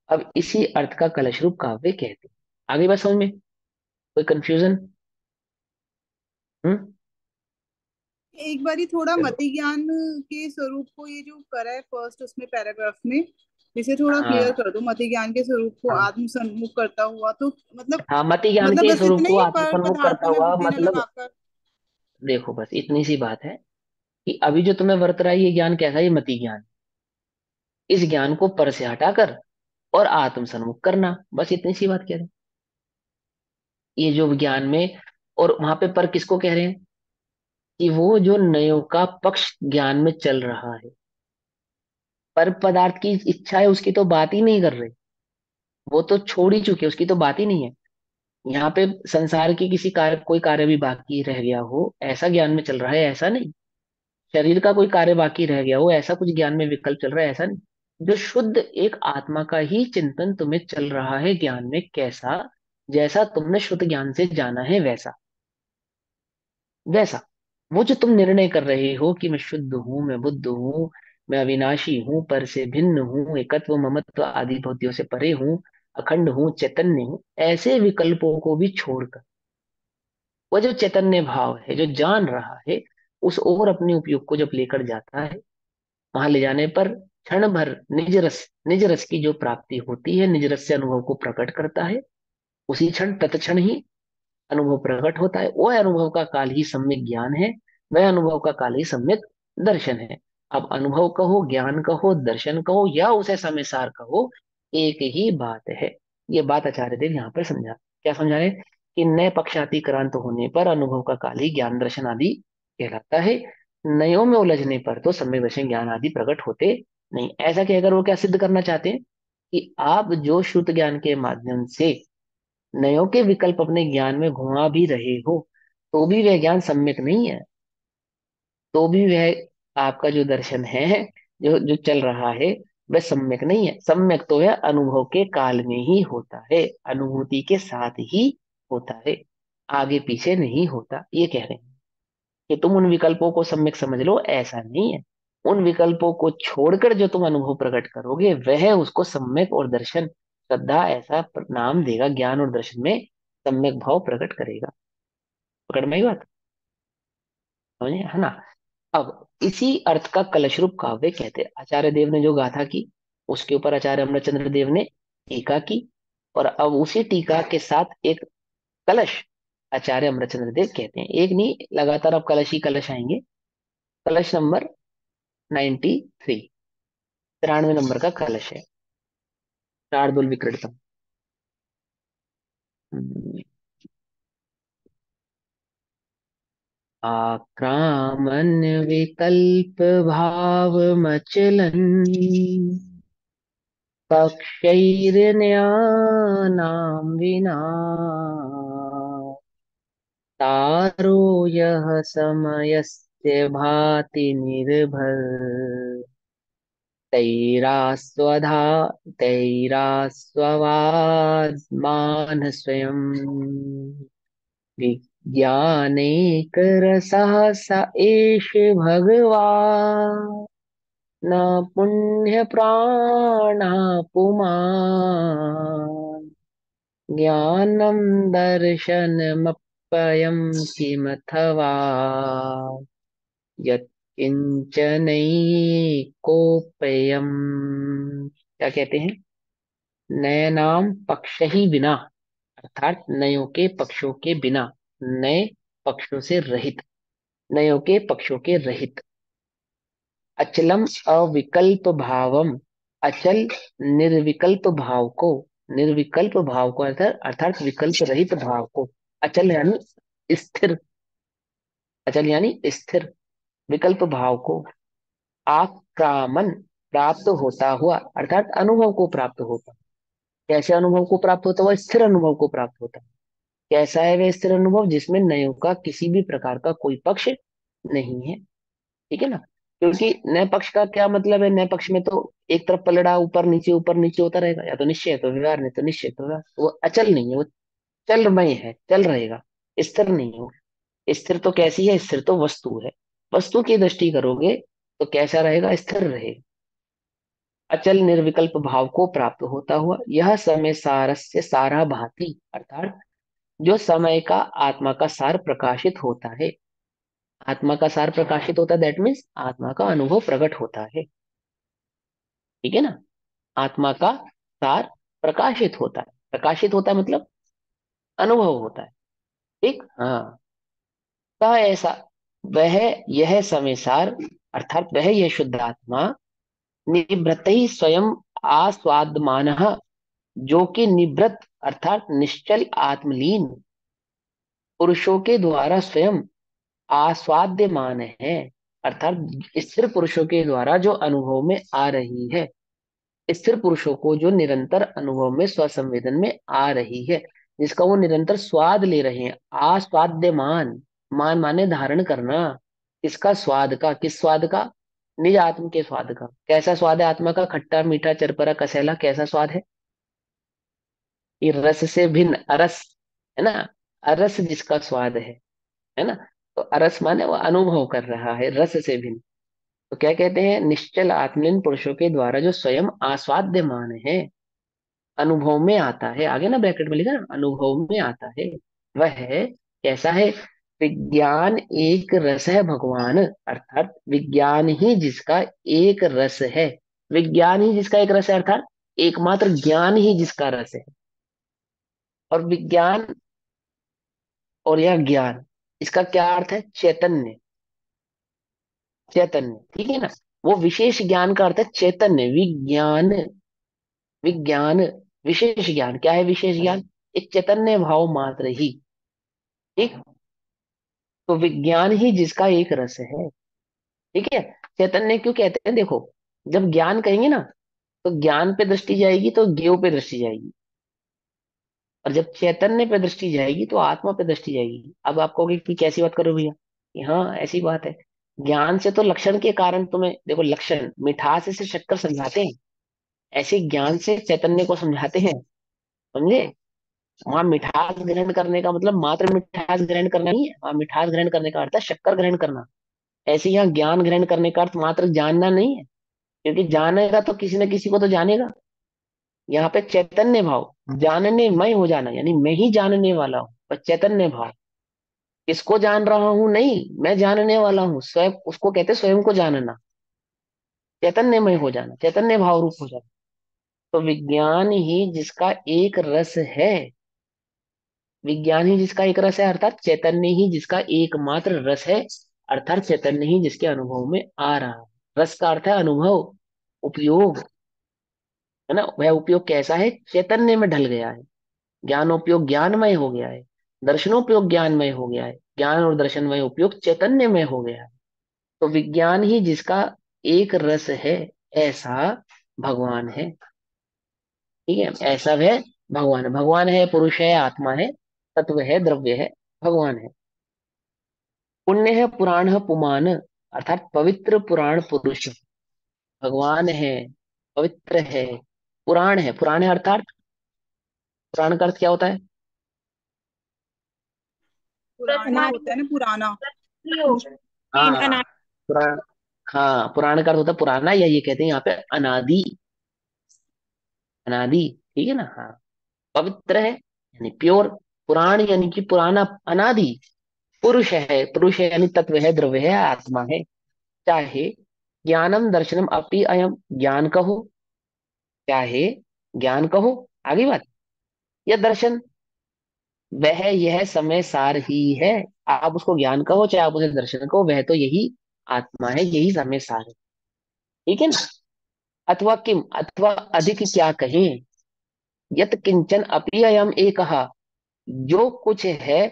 S1: अब इसी अर्थ का कलश रूप काव्य कहते हैं। आगे बात समझ में? कोई कंफ्यूजन? हम्म।
S2: एक बारी थोड़ा
S1: चलो।
S2: मति ज्ञान के स्वरूप को, ये जो करा है फर्स्ट उसमें पैराग्राफ में, इसे थोड़ा क्लियर
S1: हाँ
S2: कर दो। मति ज्ञान के स्वरूप को
S1: हाँ
S2: आत्म सम्मुख करता हुआ, तो मतलब,
S1: हाँ, मति ज्ञान
S2: मतलब
S1: के
S2: बस
S1: स्वरूप
S2: इतना
S1: को
S2: ही, पर
S1: आत्मसन्मुख करता
S2: पदार्थों में
S1: हुआ
S2: बुद्धि न
S1: मतलब,
S2: लगाकर।
S1: देखो बस इतनी सी बात है कि अभी जो तुम्हें वर्त रहा है ये ज्ञान कैसा है, ये मति ज्ञान। इस ज्ञान को पर से हटाकर और आत्मसन्मुख करना, बस इतनी सी बात कह रहे हैं। ये जो ज्ञान में, और वहां पे पर किसको कह रहे हैं, कि वो जो नयों का पक्ष ज्ञान में चल रहा है, पर पदार्थ की इच्छा है उसकी तो बात ही नहीं कर रहे, वो तो छोड़ ही चुके, उसकी तो बात ही नहीं है। यहाँ पे संसार की किसी कार्य, कोई कार्य भी बाकी रह गया हो ऐसा ज्ञान में चल रहा है, ऐसा नहीं। शरीर का कोई कार्य बाकी रह गया हो ऐसा कुछ ज्ञान में विकल्प चल रहा है, ऐसा नहीं। जो शुद्ध एक आत्मा का ही चिंतन तुम्हें चल रहा है ज्ञान में, कैसा, जैसा तुमने शुद्ध ज्ञान से जाना है वैसा, वैसा वो जो तुम निर्णय कर रहे हो कि मैं शुद्ध हूं, मैं बुद्ध हूं, मैं अविनाशी हूं, पर से भिन्न हूं, एकत्व ममत्व आदि भूतियों से परे हूं, अखंड हूं, चैतन्य हूं, ऐसे विकल्पों को भी छोड़कर वो जो चैतन्य भाव है जो जान रहा है, उस ओर अपने उपयोग को जब लेकर जाता है, वहां ले जाने पर क्षण भर निज रस की जो प्राप्ति होती है, निज रस से अनुभव को प्रकट करता है, उसी क्षण तत्क्षण ही अनुभव प्रकट होता है। वह अनुभव का काल ही सम्यक ज्ञान है, वह अनुभव का काल ही सम्यक दर्शन है। अब अनुभव कहो, ज्ञान कहो, दर्शन कहो, या उसे समय सार कहो, एक ही बात है। ये बात आचार्य देव यहाँ पर समझा, क्या समझा रहे, कि नए पक्षातिक्रांत होने पर अनुभव का काल ही ज्ञान दर्शन आदि कहलाता है। नयों में उलझने पर तो सम्यक दर्शन ज्ञान आदि प्रकट होते नहीं। ऐसा कहकर वो क्या सिद्ध करना चाहते हैं, कि आप जो श्रुत ज्ञान के माध्यम से नयों के विकल्प अपने ज्ञान में घुमा भी रहे हो, तो भी वह ज्ञान सम्यक नहीं है। तो भी वह आपका जो दर्शन है, जो जो चल रहा है, वह सम्यक नहीं है। सम्यक तो वह अनुभव के काल में ही होता है, अनुभूति के साथ ही होता है, आगे पीछे नहीं होता। ये कह रहे हैं कि तुम उन विकल्पों को सम्यक समझ लो, ऐसा नहीं है। उन विकल्पों को छोड़कर जो तुम अनुभव प्रकट करोगे, वह उसको सम्यक और दर्शन, श्रद्धा ऐसा नाम देगा, ज्ञान और दर्शन में सम्यक भाव प्रकट करेगा। पकड़ में आई बात, समझे है ना। अब इसी अर्थ का कलश रूप काव्य कहते हैं। आचार्य देव ने जो गाथा की, उसके ऊपर आचार्य अमरचंद्र देव ने टीका की, और अब उसी टीका के साथ एक कलश आचार्य अमरचंद्र देव कहते हैं। एक नहीं, लगातार अब कलश ही कलश आएंगे। कलश नंबर 93, 93 नंबर का कलश है। शार्दुल विक्रीड़तम। आक्रामन विकल्प भाव मचलन, पक्षैर्न्यानां विना तारो यः समयस्य भाति निर्भर, तैरास्वधा तैरास्ववाद्मान स्वयं, विज्ञानेकरसः स एष भगवान्, न पुण्य प्राणा पुमान्, ज्ञानं दर्शनमप्ययं किमथवा, यत्किंचनैकोप्ययम्। क्या कहते हैं, नयनाम पक्ष ही बिना, अर्थात नयों के पक्षों के बिना, नए पक्षों से रहित, नयों के पक्षों के रहित, अचलम अविकल्प भावम, अचल निर्विकल्प भाव को, निर्विकल्प भाव को अर्थात अर्थात विकल्प रहित भाव को, अचल यानी स्थिर, अचल यानी स्थिर, विकल्प भाव को आक्रामन प्राप्त होता हुआ, अर्थात अनुभव को प्राप्त होता। कैसे अनुभव को प्राप्त होता हुआ, स्थिर अनुभव को प्राप्त होता। कैसा है वह स्थिर अनुभव, जिसमें नयों का किसी भी प्रकार का कोई पक्ष नहीं है। ठीक है ना। क्योंकि नए पक्ष का क्या मतलब है, नए पक्ष में तो एक तरफ पलड़ा ऊपर नीचे होता रहेगा, या तो निश्चय है तो व्यवहार, नहीं तो निश्चय तो व्यवहार। वो अचल नहीं है, वो चलमय है, चल रहेगा, स्थिर नहीं हो। स्थिर तो कैसी है, स्थिर तो वस्तु है। वस्तु की दृष्टि करोगे तो कैसा रहेगा, स्थिर रहेगा। अचल निर्विकल्प भाव को प्राप्त होता हुआ यह समय सारस्य सारा भाति, अर्थात जो समय का आत्मा का सार प्रकाशित होता है, आत्मा का सार प्रकाशित होता है, दैट मीन्स आत्मा का अनुभव प्रकट होता है। ठीक है ना। आत्मा का सार प्रकाशित होता है, प्रकाशित होता है मतलब अनुभव होता है। ठीक, हाँ। कहा ऐसा, वह यह समय सार, अर्थात वह यह शुद्ध आत्मा, निवृत्त ही स्वयं आस्वादमान, जो कि निवृत्त अर्थात निश्चल आत्मलीन पुरुषों के द्वारा स्वयं आस्वाद्यमान है, अर्थात स्थिर पुरुषों के द्वारा जो अनुभव में आ रही है, स्थिर पुरुषों को जो निरंतर अनुभव में स्वसंवेदन में आ रही है, जिसका वो निरंतर स्वाद ले रहे हैं। आस्वाद्यमान, मान माने धारण करना, किसका स्वाद का, किस स्वाद का, निज आत्म के स्वाद का। कैसा स्वाद है आत्मा का, खट्टा मीठा चरपरा कसैला, कैसा स्वाद है, ये रस से भिन्न अरस, है ना। अरस जिसका स्वाद है ना। तो अरस माने वो अनुभव कर रहा है, रस से भिन्न। तो क्या कहते हैं, निश्चल आत्मलीन पुरुषों के द्वारा जो स्वयं आस्वाद्यमान है, अनुभव में आता है, आगे ना ब्रैकेट में लिखा ना, अनुभव में आता है, वह है कैसा है, विज्ञान एक रस है भगवान, अर्थात विज्ञान ही जिसका एक रस है, विज्ञान ही जिसका एक रस है, अर्थात एकमात्र ज्ञान ही जिसका रस है। और विज्ञान और यह ज्ञान, इसका क्या अर्थ है, चैतन्य, चैतन्य। ठीक है ना। वो विशेष ज्ञान का अर्थ है चैतन्य, विज्ञान विज्ञान, विशेष ज्ञान। क्या है विशेष ज्ञान? एक चैतन्य भाव मात्र ही। ठीक। तो विज्ञान ही जिसका एक रस है। ठीक है। चैतन्य क्यों कहते हैं? देखो, जब ज्ञान कहेंगे ना, तो ज्ञान पे दृष्टि जाएगी तो ज्ञेय पे दृष्टि जाएगी, और जब चैतन्य पे दृष्टि जाएगी तो आत्मा पे दृष्टि जाएगी। अब आप कहोगे कि कैसी बात करो भैया? कि हाँ, ऐसी बात है। ज्ञान से तो लक्षण के कारण तुम्हें, देखो, लक्षण मिठास से शक्कर समझाते हैं, ऐसे ज्ञान से चैतन्य को समझाते हैं। समझे? वहां मिठास ग्रहण करने का मतलब मात्र मिठास ग्रहण करना नहीं है, वहां मिठास ग्रहण करने का अर्थ है शक्कर ग्रहण करना। ऐसे यहाँ ज्ञान ग्रहण करने का अर्थ मात्र जानना नहीं है, क्योंकि जानेगा तो किसी न किसी को तो जानेगा। यहाँ पे चैतन्य भाव, जानने मय हो जाना, यानी मैं ही जानने वाला हूँ, पर चैतन्य भाव। किसको जान रहा हूँ? नहीं, मैं जानने वाला हूँ स्वयं, उसको कहते हैं स्वयं को जानना। चैतन्यमय हो जाना, चैतन्य भाव रूप हो जाना। तो विज्ञान ही जिसका एक रस है, विज्ञान ही जिसका एक रस है, अर्थात चैतन्य ही जिसका एकमात्र रस है, अर्थात चैतन्य ही जिसके अनुभव में आ रहा है। रस का अर्थ है अनुभव, उपयोग, है ना? वह उपयोग कैसा है? चैतन्य में ढल गया है। ज्ञानोपयोग ज्ञानमय हो गया है, दर्शनोपयोग ज्ञानमय हो गया है, ज्ञान और दर्शनमय उपयोग चैतन्यमय हो गया है। तो विज्ञान ही जिसका एक रस है, ऐसा भगवान है। ठीक है, ऐसा वह भगवान है। भगवान है, पुरुष है, आत्मा है, तत्व है, द्रव्य है, भगवान है। पुण्य है, पुराण है, पुमान, अर्थात पवित्र पुराण पुरुष भगवान है, पवित्र है। पुराण है, पुराण है अर्थात, पुराण का अर्थ क्या होता है?
S2: पुराना होता है ना, पुराना।
S1: हाँ, पुराण। हाँ, पुराण का अर्थ होता है पुराना, या ये कहते हैं यहाँ पे अनादि, अनादि। ठीक है ना? हाँ, पवित्र है यानी प्योर, पुराण यानी कि पुराना, अनादि। पुरुष है, पुरुष है यानी तत्व है, द्रव्य है, आत्मा है। चाहे ज्ञानम दर्शनम अपि अयम, ज्ञान कहो, चाहे ज्ञान कहो, आगे बात, या दर्शन, वह यह समय सार ही है। आप उसको ज्ञान कहो चाहे आप उसे दर्शन कहो, वह तो यही आत्मा है, यही समय सार है। ठीक है ना? अथवा किम, अथवा अधिक क्या कहें, यत किंचन अपि अयम एक, जो कुछ है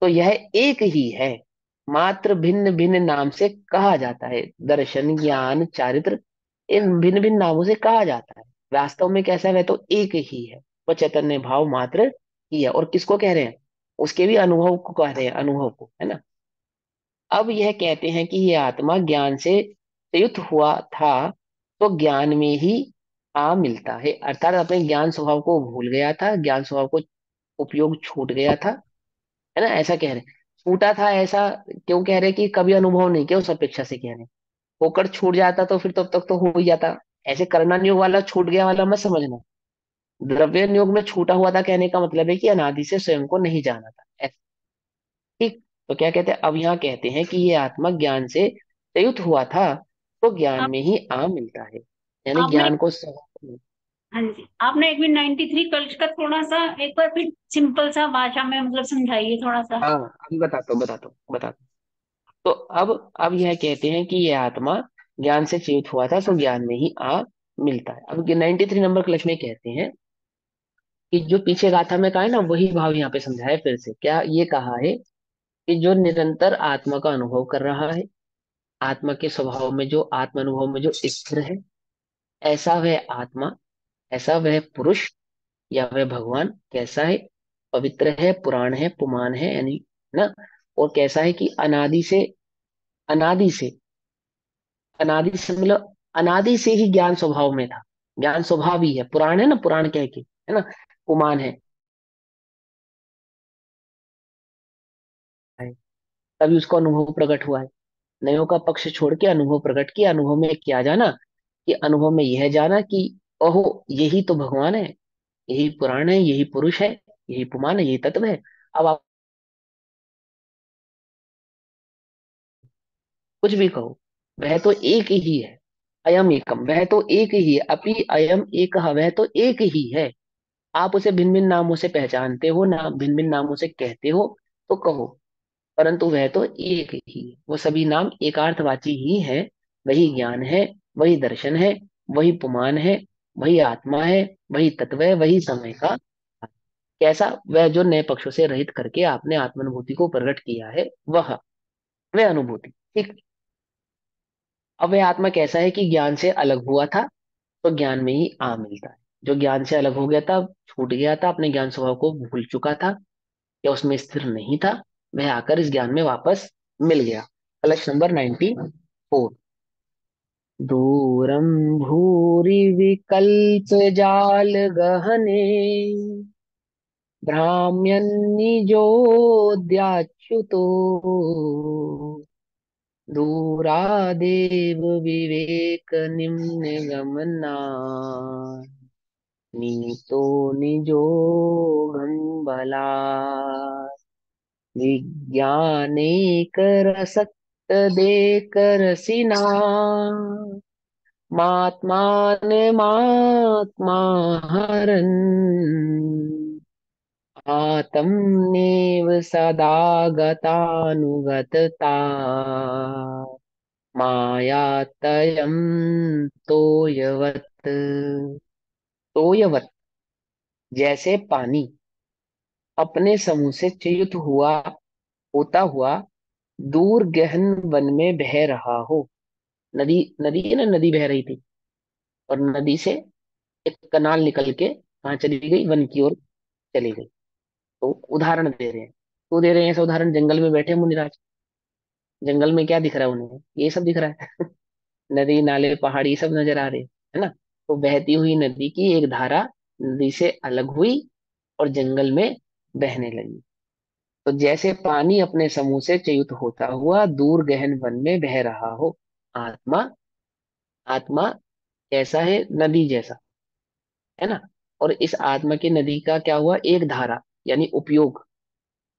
S1: तो यह एक ही है, मात्र भिन्न भिन्न नाम से कहा जाता है। दर्शन, ज्ञान, चारित्र, इन भिन्न भिन्न नामों से कहा जाता है। वास्तव में कैसा है? वह तो एक ही है, वह चैतन्य भाव मात्र ही है। और किसको कह रहे हैं? उसके भी अनुभव को कह रहे हैं, अनुभव को, है ना? अब यह कहते हैं कि यह आत्मा ज्ञान से संयुक्त हुआ था, तो ज्ञान में ही आ मिलता है, अर्थात अपने ज्ञान स्वभाव को भूल गया था, ज्ञान स्वभाव को उपयोग छूट गया था, है ना? ऐसा कह रहे हैं। छूटा था ऐसा क्यों कह रहे हैं? कि कभी अनुभव नहीं किया उस अपेक्षा से कह रहे हैं। होकर छूट जाता तो फिर तब तक तो हो ही जाता। ऐसे करना नियोग वाला छूट गया वाला मत समझना। द्रव्य नियोग में छूटा हुआ था कहने का मतलब है कि अनादि से स्वयं को नहीं जाना था, ठीक। तो क्या कहते हैं? अब यहाँ कहते हैं कि ये आत्मा ज्ञान से संयुक्त हुआ था, तो ज्ञान
S3: आप
S1: में ही आ मिलता है, यानी
S3: आपने
S1: ज्ञान को
S3: हाँ जी, आपने एक मिनट 93 कल्च का थोड़ा सा एक बार फिर सिंपल सा भाषा में मतलब समझाइए थोड़ा सा।
S1: हाँ, अभी बताता हूँ। तो अब यह कहते हैं कि यह आत्मा ज्ञान से च्युत हुआ था, तो ज्ञान में ही आ मिलता है। अब 93 नंबर क्लच में कहते हैं कि जो पीछे गाथा में कहा है ना, वही भाव यहाँ पे समझाया फिर से। क्या ये कहा है? कि जो निरंतर आत्मा का अनुभव कर रहा है, आत्मा के स्वभाव में जो, आत्म अनुभव में जो स्थिर है, ऐसा वह आत्मा, ऐसा वह पुरुष या वह भगवान कैसा है? पवित्र है, पुराण है, पुमान है, यानी ना। और कैसा है? कि अनादि से, अनादि से, अनादि से मतलब अनादि से ही ज्ञान स्वभाव में था। ज्ञान स्वभाव ही है, पुराण है ना, पुराण कह के, है ना, पुमान है, तभी उसको अनुभव प्रकट हुआ है। नयों का पक्ष छोड़ के अनुभव प्रकट किया। अनुभव में क्या जाना? कि अनुभव में यह जाना कि ओहो, यही तो भगवान है, यही पुराण है, यही पुरुष है, यही पुमान है, यही तत्व है। अब आप कुछ भी कहो, वह तो एक ही है। अयम एकम, वह तो एक ही है। अपि अयम एक, वह तो एक ही है। आप उसे भिन्न भिन्न नामों से पहचानते हो ना, भिन्न भिन्न नामों से कहते हो, तो कहो, परंतु वह तो एक ही है। वो सभी नाम एकार्थवाची ही है। वही ज्ञान है, वही दर्शन है, वही पुमान है, वही आत्मा है, वही तत्व है, वही समय का। कैसा? वह जो नए पक्षों से रहित करके आपने आत्मानुभूति को प्रकट किया है, वह अनुभूति। ठीक। अब वह आत्मा कैसा है कि ज्ञान से अलग हुआ था, तो ज्ञान में ही आ मिलता है। जो ज्ञान से अलग हो गया था, छूट गया था, अपने ज्ञान स्वभाव को भूल चुका था या उसमें स्थिर नहीं था, वह आकर इस ज्ञान में वापस मिल गया। कलश नंबर 94। दूरम भूरि विकल्प जाल गहने भ्राम्यन्निजोऽध्याच्युतो दूरादेव विवेक निम्न गमना नीतो निजोगं बलात् विज्ञानेक रसक्त देक रसिना मात्मानमात्मा हरन् आत्मनेव सदा गतानुगतता मायातयं तोयवत्। तोयवत्, जैसे पानी अपने समूह से च्युत हुआ होता हुआ दूर गहन वन में बह रहा हो। नदी, नदी है ना, नदी बह रही थी, और नदी से एक कनाल निकल के कहाँ चली गई? वन की ओर चली गई। तो उदाहरण दे रहे हैं, तो दे रहे हैं ऐसा उदाहरण। जंगल में बैठे मुनिराज, जंगल में क्या दिख रहा है उन्हें? ये सब दिख रहा है। नदी नाले पहाड़ी सब नजर आ रहे हैं, है ना? तो बहती हुई नदी की एक धारा नदी से अलग हुई और जंगल में बहने लगी। तो जैसे पानी अपने समूह से च्युत होता हुआ दूर गहन वन में बह रहा हो, आत्मा, आत्मा कैसा है? नदी जैसा, है ना? और इस आत्मा की नदी का क्या हुआ? एक धारा, यानी उपयोग।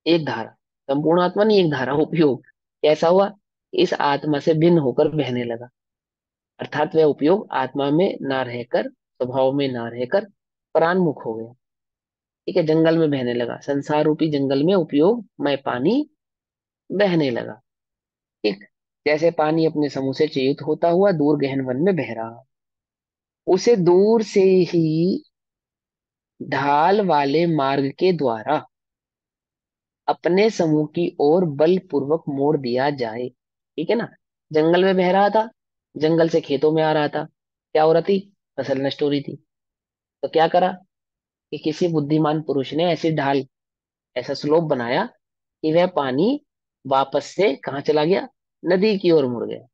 S1: एक धारा, संपूर्ण आत्मा नहीं, एक धारा, उपयोग। कैसा हुआ? इस आत्मा से भिन्न होकर बहने लगा। अर्थात वह उपयोग आत्मा में ना रहकर, स्वभाव में ना रहकर परान्मुख हो गया। ठीक है, जंगल में बहने लगा, संसार रूपी जंगल में उपयोग में पानी बहने लगा। ठीक। जैसे पानी अपने समूह से च्युत होता हुआ दूर गहन वन में बह रहा, उसे दूर से ही ढाल वाले मार्ग के द्वारा अपने समूह की ओर बलपूर्वक मोड़ दिया जाए। ठीक है ना? जंगल में बह रहा था, जंगल से खेतों में आ रहा था, क्या हो रहा थी? फसल नष्ट हो रही थी। तो क्या करा कि किसी बुद्धिमान पुरुष ने ऐसी ढाल, ऐसा स्लोप बनाया कि वह पानी वापस से कहाँ चला गया? नदी की ओर मुड़ गया।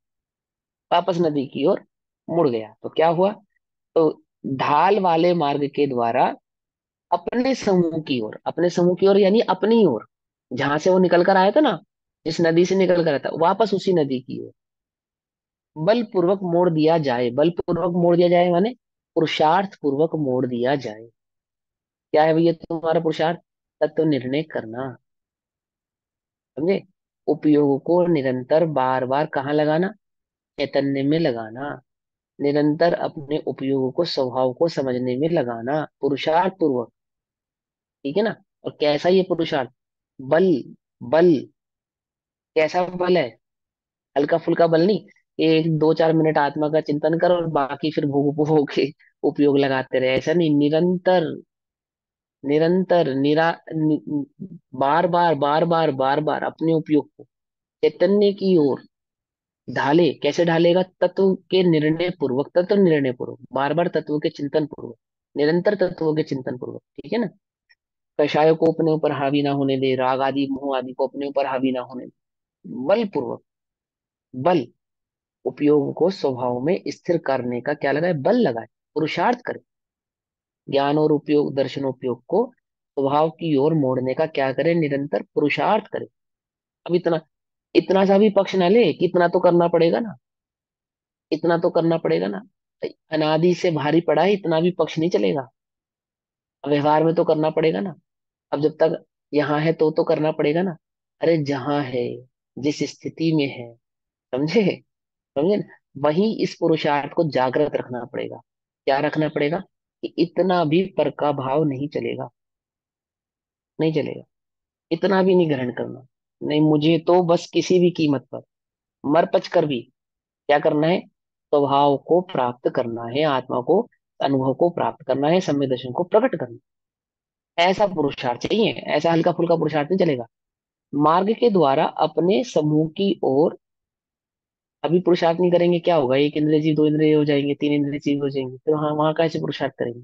S1: वापस नदी की ओर मुड़ गया। तो क्या हुआ? तो ढाल वाले मार्ग के द्वारा अपने समूह की ओर, अपने समूह की ओर यानी अपनी ओर, जहां से वो निकल कर आया था ना, जिस नदी से निकल कर आया था, वापस उसी नदी की ओर बलपूर्वक मोड़ दिया जाए। बलपूर्वक मोड़ दिया जाए माने पुरुषार्थ पूर्वक मोड़ दिया जाए। क्या है भैया तुम्हारा पुरुषार्थ? तत्व निर्णय करना। समझे? उपयोग को निरंतर बार बार कहाँ लगाना? चैतन्य में लगाना। निरंतर अपने उपयोग को, स्वभाव को समझने में लगाना, पुरुषार्थ पूर्वक। ठीक है ना? और कैसा ये पुरुषार्थ? बल, बल। कैसा बल है? हल्का फुल्का बल नहीं। एक 2-4 मिनट आत्मा का चिंतन कर और बाकी फिर भोग उपभोग के उपयोग लगाते रहे, ऐसा नहीं। निरंतर, निरंतर बार बार बार बार बार बार अपने उपयोग को चैतन्य की ओर ढाले। कैसे ढालेगा? तत्व के निर्णय पूर्वक, तत्व निर्णय पूर्वक, बार बार तत्वों के चिंतन पूर्वक, निरंतर तत्वों के चिंतन पूर्वक। ठीक है ना? कषाय को अपने ऊपर हावी ना होने दे, राग आदि मोह आदि को अपने ऊपर हावी ना होने दे। बल पूर्वक, बल, उपयोग को स्वभाव में स्थिर करने का क्या लगाए? बल लगाए, पुरुषार्थ करे। ज्ञान और उपयोग, दर्शनोपयोग को स्वभाव की ओर मोड़ने का क्या करे? निरंतर पुरुषार्थ करे। अब इतना, इतना सा भी पक्ष ना ले कि इतना तो करना पड़ेगा ना, इतना तो करना पड़ेगा ना। अनादि से भारी पड़ा है, इतना भी पक्ष नहीं चलेगा। अब व्यवहार में तो करना पड़ेगा ना। अब जब तक यहाँ है तो करना पड़ेगा ना। अरे जहाँ है, जिस स्थिति में है, समझे? समझे ना? वहीं इस पुरुषार्थ को जागृत रखना पड़ेगा। क्या रखना पड़ेगा? कि इतना भी पर का भाव नहीं चलेगा, नहीं चलेगा। इतना भी नहीं ग्रहण करना। नहीं, मुझे तो बस किसी भी कीमत पर, मर पच कर भी क्या करना है? स्वभाव को प्राप्त करना है, आत्मा को अनुभव को प्राप्त करना है, सम्यक दर्शन को प्रकट करना है। ऐसा पुरुषार्थ चाहिए, ऐसा हल्का फुल्का पुरुषार्थ नहीं चलेगा। मार्ग के द्वारा अपने समूह की ओर, अभी पुरुषार्थ नहीं करेंगे क्या होगा, एक इंद्रिय जीव, दो इंद्रिय हो जाएंगे, तीन इंद्रिय जीव हो जाएंगे, फिर वहां वहां कैसे पुरुषार्थ करेंगे?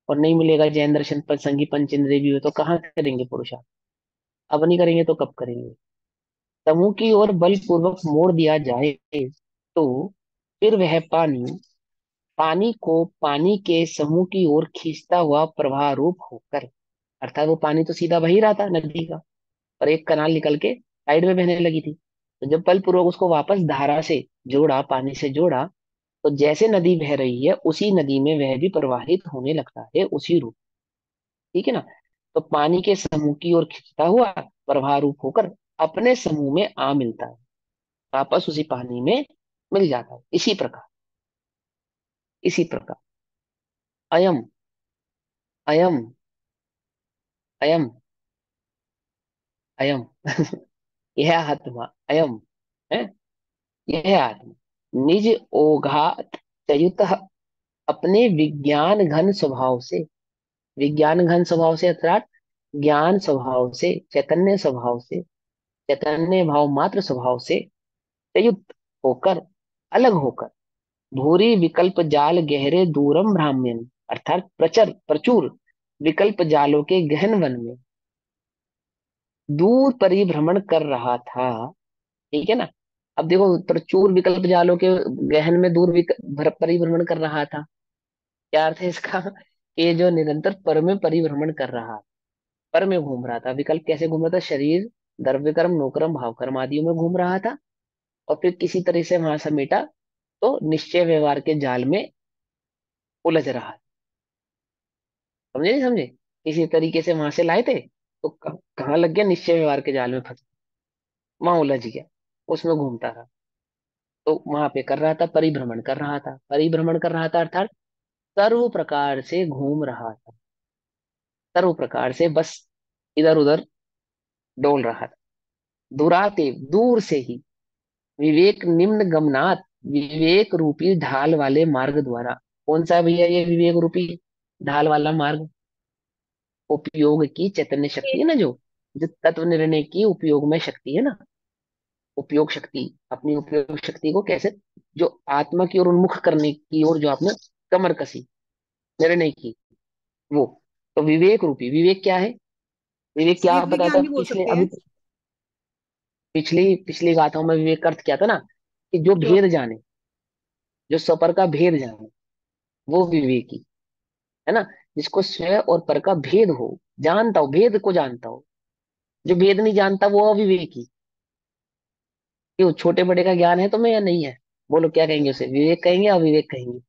S1: और नहीं मिलेगा जैन दर्शन पर संगी पंच इंद्रिय भी हो, तो कहाँ करेंगे पुरुषार्थ? अब नहीं करेंगे तो कब करेंगे? समूह की ओर बलपूर्वक मोड़ दिया जाए तो फिर वह पानी, पानी को पानी के समूह की ओर खींचता हुआ प्रवाह रूप होकर, अर्थात वो पानी तो सीधा बह ही रहा था नदी का, और एक कनाल निकल के साइड में बहने लगी थी। तो जब बलपूर्वक उसको वापस धारा से जोड़ा, पानी से जोड़ा, तो जैसे नदी बह रही है उसी नदी में वह भी प्रवाहित होने लगता है उसी रूप। ठीक है ना? तो पानी के समूह की ओर खींचता हुआ प्रवाह रूप होकर अपने समूह में आ मिलता है, वापस उसी पानी में मिल जाता है। इसी प्रकार, इसी प्रकार अयम, अयम, अयम, अयम यह आत्मा, अयम है, यह आत्मा निज ओघात चयुत, अपने विज्ञान घन स्वभाव से, विज्ञान घन स्वभाव से अर्थात ज्ञान स्वभाव से, चैतन्य स्वभाव से, चैतन्य भाव मात्र स्वभाव से संयुक्त होकर, अलग होकर, भूरी विकल्प जाल गहरे दूरम भ्राम्यन, अर्थात प्रचर प्रचुर विकल्प जालों के गहन वन में दूर परिभ्रमण कर रहा था। ठीक है ना? अब देखो, प्रचुर विकल्प जालों के गहन में दूर परिभ्रमण कर रहा था, क्या अर्थ है इसका? कि जो निरंतर पर में परिभ्रमण कर रहा, पर में घूम रहा था। विकल्प कैसे घूम रहा था? शरीर, द्रव्य कर्म, नोकर्म, भाव कर्म आदियों में घूम रहा था, और फिर किसी तरह से वहां समेटा तो निश्चय व्यवहार के जाल में उलझ रहा है। समझे नहीं समझे? किसी तरीके से वहां से लाए थे, तो कहाँ लग गया? निश्चय व्यवहार के जाल में फंस, वहां उलझ गया, उसमें घूमता रहा। तो वहां पे कर रहा था, परिभ्रमण कर रहा था, परिभ्रमण कर रहा था अर्थात सर्व प्रकार से घूम रहा था, सर्व प्रकार से बस इधर उधर डोल रहा था। दुराते, दूर से ही, विवेक निम्न गमनात, विवेक रूपी ढाल वाले मार्ग द्वारा। कौन सा है भैया ये विवेक रूपी ढाल वाला मार्ग? उपयोग की चैतन्य शक्ति है ना, जो तत्व निर्णय की उपयोग में शक्ति है ना, उपयोग शक्ति, अपनी उपयोग शक्ति को कैसे, जो आत्मा की ओर उन्मुख करने की ओर जो आपने कमर कसी, निर्णय की, वो। तो विवेक रूपी, विवेक क्या है? विवेक क्या
S2: जीव
S1: बताया
S2: विज्ञान
S1: था
S2: भी बोल
S1: पिछले,
S2: सकते
S1: अभी
S2: हैं।
S1: पिछली पिछली गाथाओं में विवेक का अर्थ क्या था ना, कि जो
S2: जो
S1: भेद जाने, जो स्वपर का भेद जाने, वो विवेकी है ना। जिसको स्व और पर का भेद हो, जानता हो, भेद को जानता हो। जो भेद नहीं जानता वो अविवेकी। क्यों? छोटे बड़े का ज्ञान है तुम्हें या नहीं है? बोलो क्या कहेंगे उसे, विवेक कहेंगे या अविवेक कहेंगे?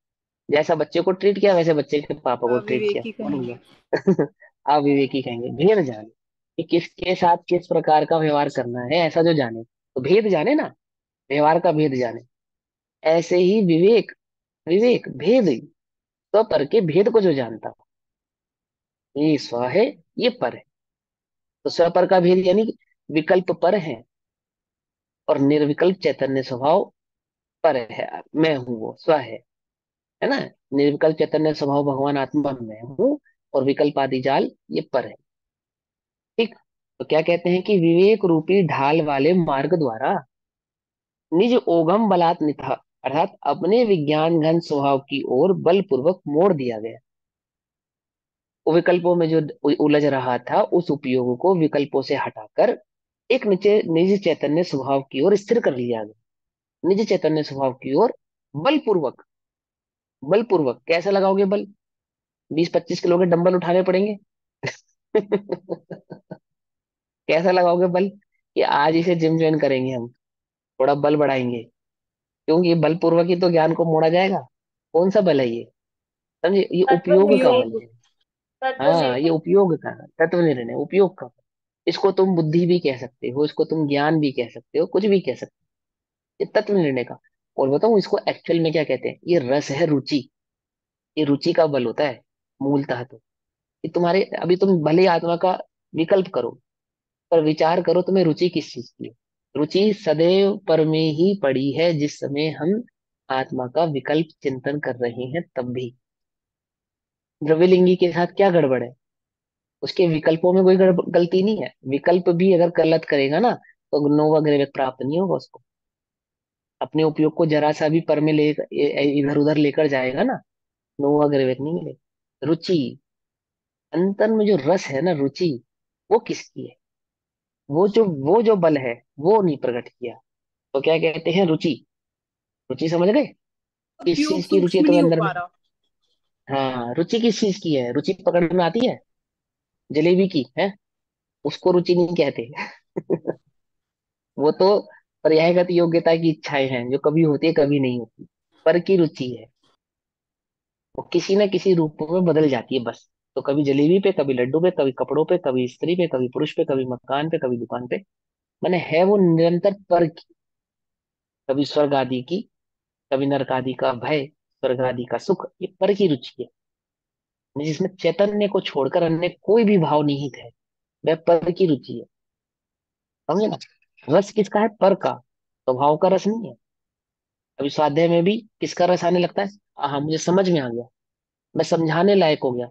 S1: जैसा बच्चे को ट्रीट किया वैसे बच्चे के पापा को ट्रीट किया,
S2: विवेकी
S1: बोलो
S2: कहेंगे।
S1: भैया अविवेकी कहेंगे। भेद जाने, कि किसके साथ किस प्रकार का व्यवहार करना है, ऐसा जो जाने, तो भेद जाने ना, व्यवहार का भेद जाने। ऐसे ही विवेक, विवेक भेद, स्व पर के भेद को जो जानता हो, ये स्व है, ये पर है। तो स्व पर का भेद यानी कि विकल्प पर है, और निर्विकल्प चैतन्य स्वभाव पर है, मैं हूं वो स्व है ना। निर्विकल्प चैतन्य स्वभाव भगवान आत्मा में हूँ, और विकल्प आदि जाल ये पर है। ठीक। तो क्या कहते हैं कि विवेक रूपी ढाल वाले मार्ग द्वारा निज ओघम बलात् निथा, अर्थात अपने विज्ञान घन स्वभाव की ओर बलपूर्वक मोड़ दिया गया। वो विकल्पों में जो उलझ रहा था, उस उपयोग को विकल्पों से हटाकर एक निचे निज चैतन्य स्वभाव की ओर स्थिर कर लिया गया। निज चैतन्य स्वभाव की ओर बलपूर्वक, बलपूर्वक कैसे लगाओगे बल? 20-25 किलो के डंबल उठाने पड़ेंगे कैसा लगाओगे बल? कि आज इसे जिम ज्वाइन करेंगे हम, थोड़ा बल बढ़ाएंगे, क्योंकि बलपूर्वक ही तो ज्ञान को मोड़ा जाएगा। कौन सा बल है ये? समझे? ये
S3: तत्व
S1: उपयोग का बल
S2: उपयोग।
S3: निर्णय,
S1: है।
S3: तत्व
S1: हाँ, ये
S3: निर्णय।
S1: उपयोग का, तत्व निर्णय, उपयोग का। इसको तुम बुद्धि भी कह सकते हो, इसको तुम ज्ञान भी कह सकते हो, कुछ भी कह सकते हो, ये तत्व निर्णय का। और बताऊं इसको एक्चुअल में क्या कहते हैं? ये रस है, रुचि। ये रुचि का बल होता है मूलतः। तो कि तुम्हारे, अभी तुम भले ही आत्मा का विकल्प करो, पर विचार करो तुम्हें रुचि किस चीज की है। रुचि सदैव पर में ही पड़ी है, जिस समय हम आत्मा का विकल्प चिंतन कर रहे हैं तब भी। द्रव्यलिंगी के साथ क्या गड़बड़ है? उसके विकल्पों में कोई गलती नहीं है। विकल्प भी अगर गलत करेगा ना तो नोवा ग्रेवेक प्राप्त नहीं होगा उसको। अपने उपयोग को जरा सा भी पर में ले इधर उधर लेकर जाएगा ना, नोवा ग्रेवेक नहीं मिलेगा। रुचि, अंतर में जो रस है ना, रुचि, वो किसकी है? वो जो बल है वो नहीं प्रकट किया, तो क्या कहते हैं? रुचि। रुचि समझ गए? किस
S2: उपयोग
S1: चीज की रुचि है
S2: सूक्ष्म नहीं
S1: तुम्हें
S2: हो
S1: अंदर
S2: पा
S1: में?
S2: रहा।
S1: हाँ, रुचि किस चीज की है? रुचि पकड़ में आती है जलेबी की है, उसको रुचि नहीं कहते। वो तो पर्यायगत योग्यता की इच्छाएं हैं जो कभी होती है कभी नहीं होती। पर की रुचि है, वो किसी न किसी रूप में बदल जाती है बस। तो कभी जलेबी पे, कभी लड्डू पे, कभी कपड़ों पे, कभी स्त्री पे, कभी पुरुष पे, कभी मकान पे, कभी दुकान पे। मैंने है वो निरंतर पर की। कभी स्वर्ग आदि की, कभी नरक आदि का भय, स्वर्ग आदि का सुख, ये पर की रुचि है। जिसमें चैतन्य को छोड़कर अन्य कोई भी भाव निहित है, वह पर की रुचि है। समझे ना? रस किसका है? पर का। स्वभाव का रस नहीं है। अभी स्वाध्याय में भी किसका रस आने लगता है? हाँ, मुझे समझ में आ गया, मैं समझाने लायक हो गया,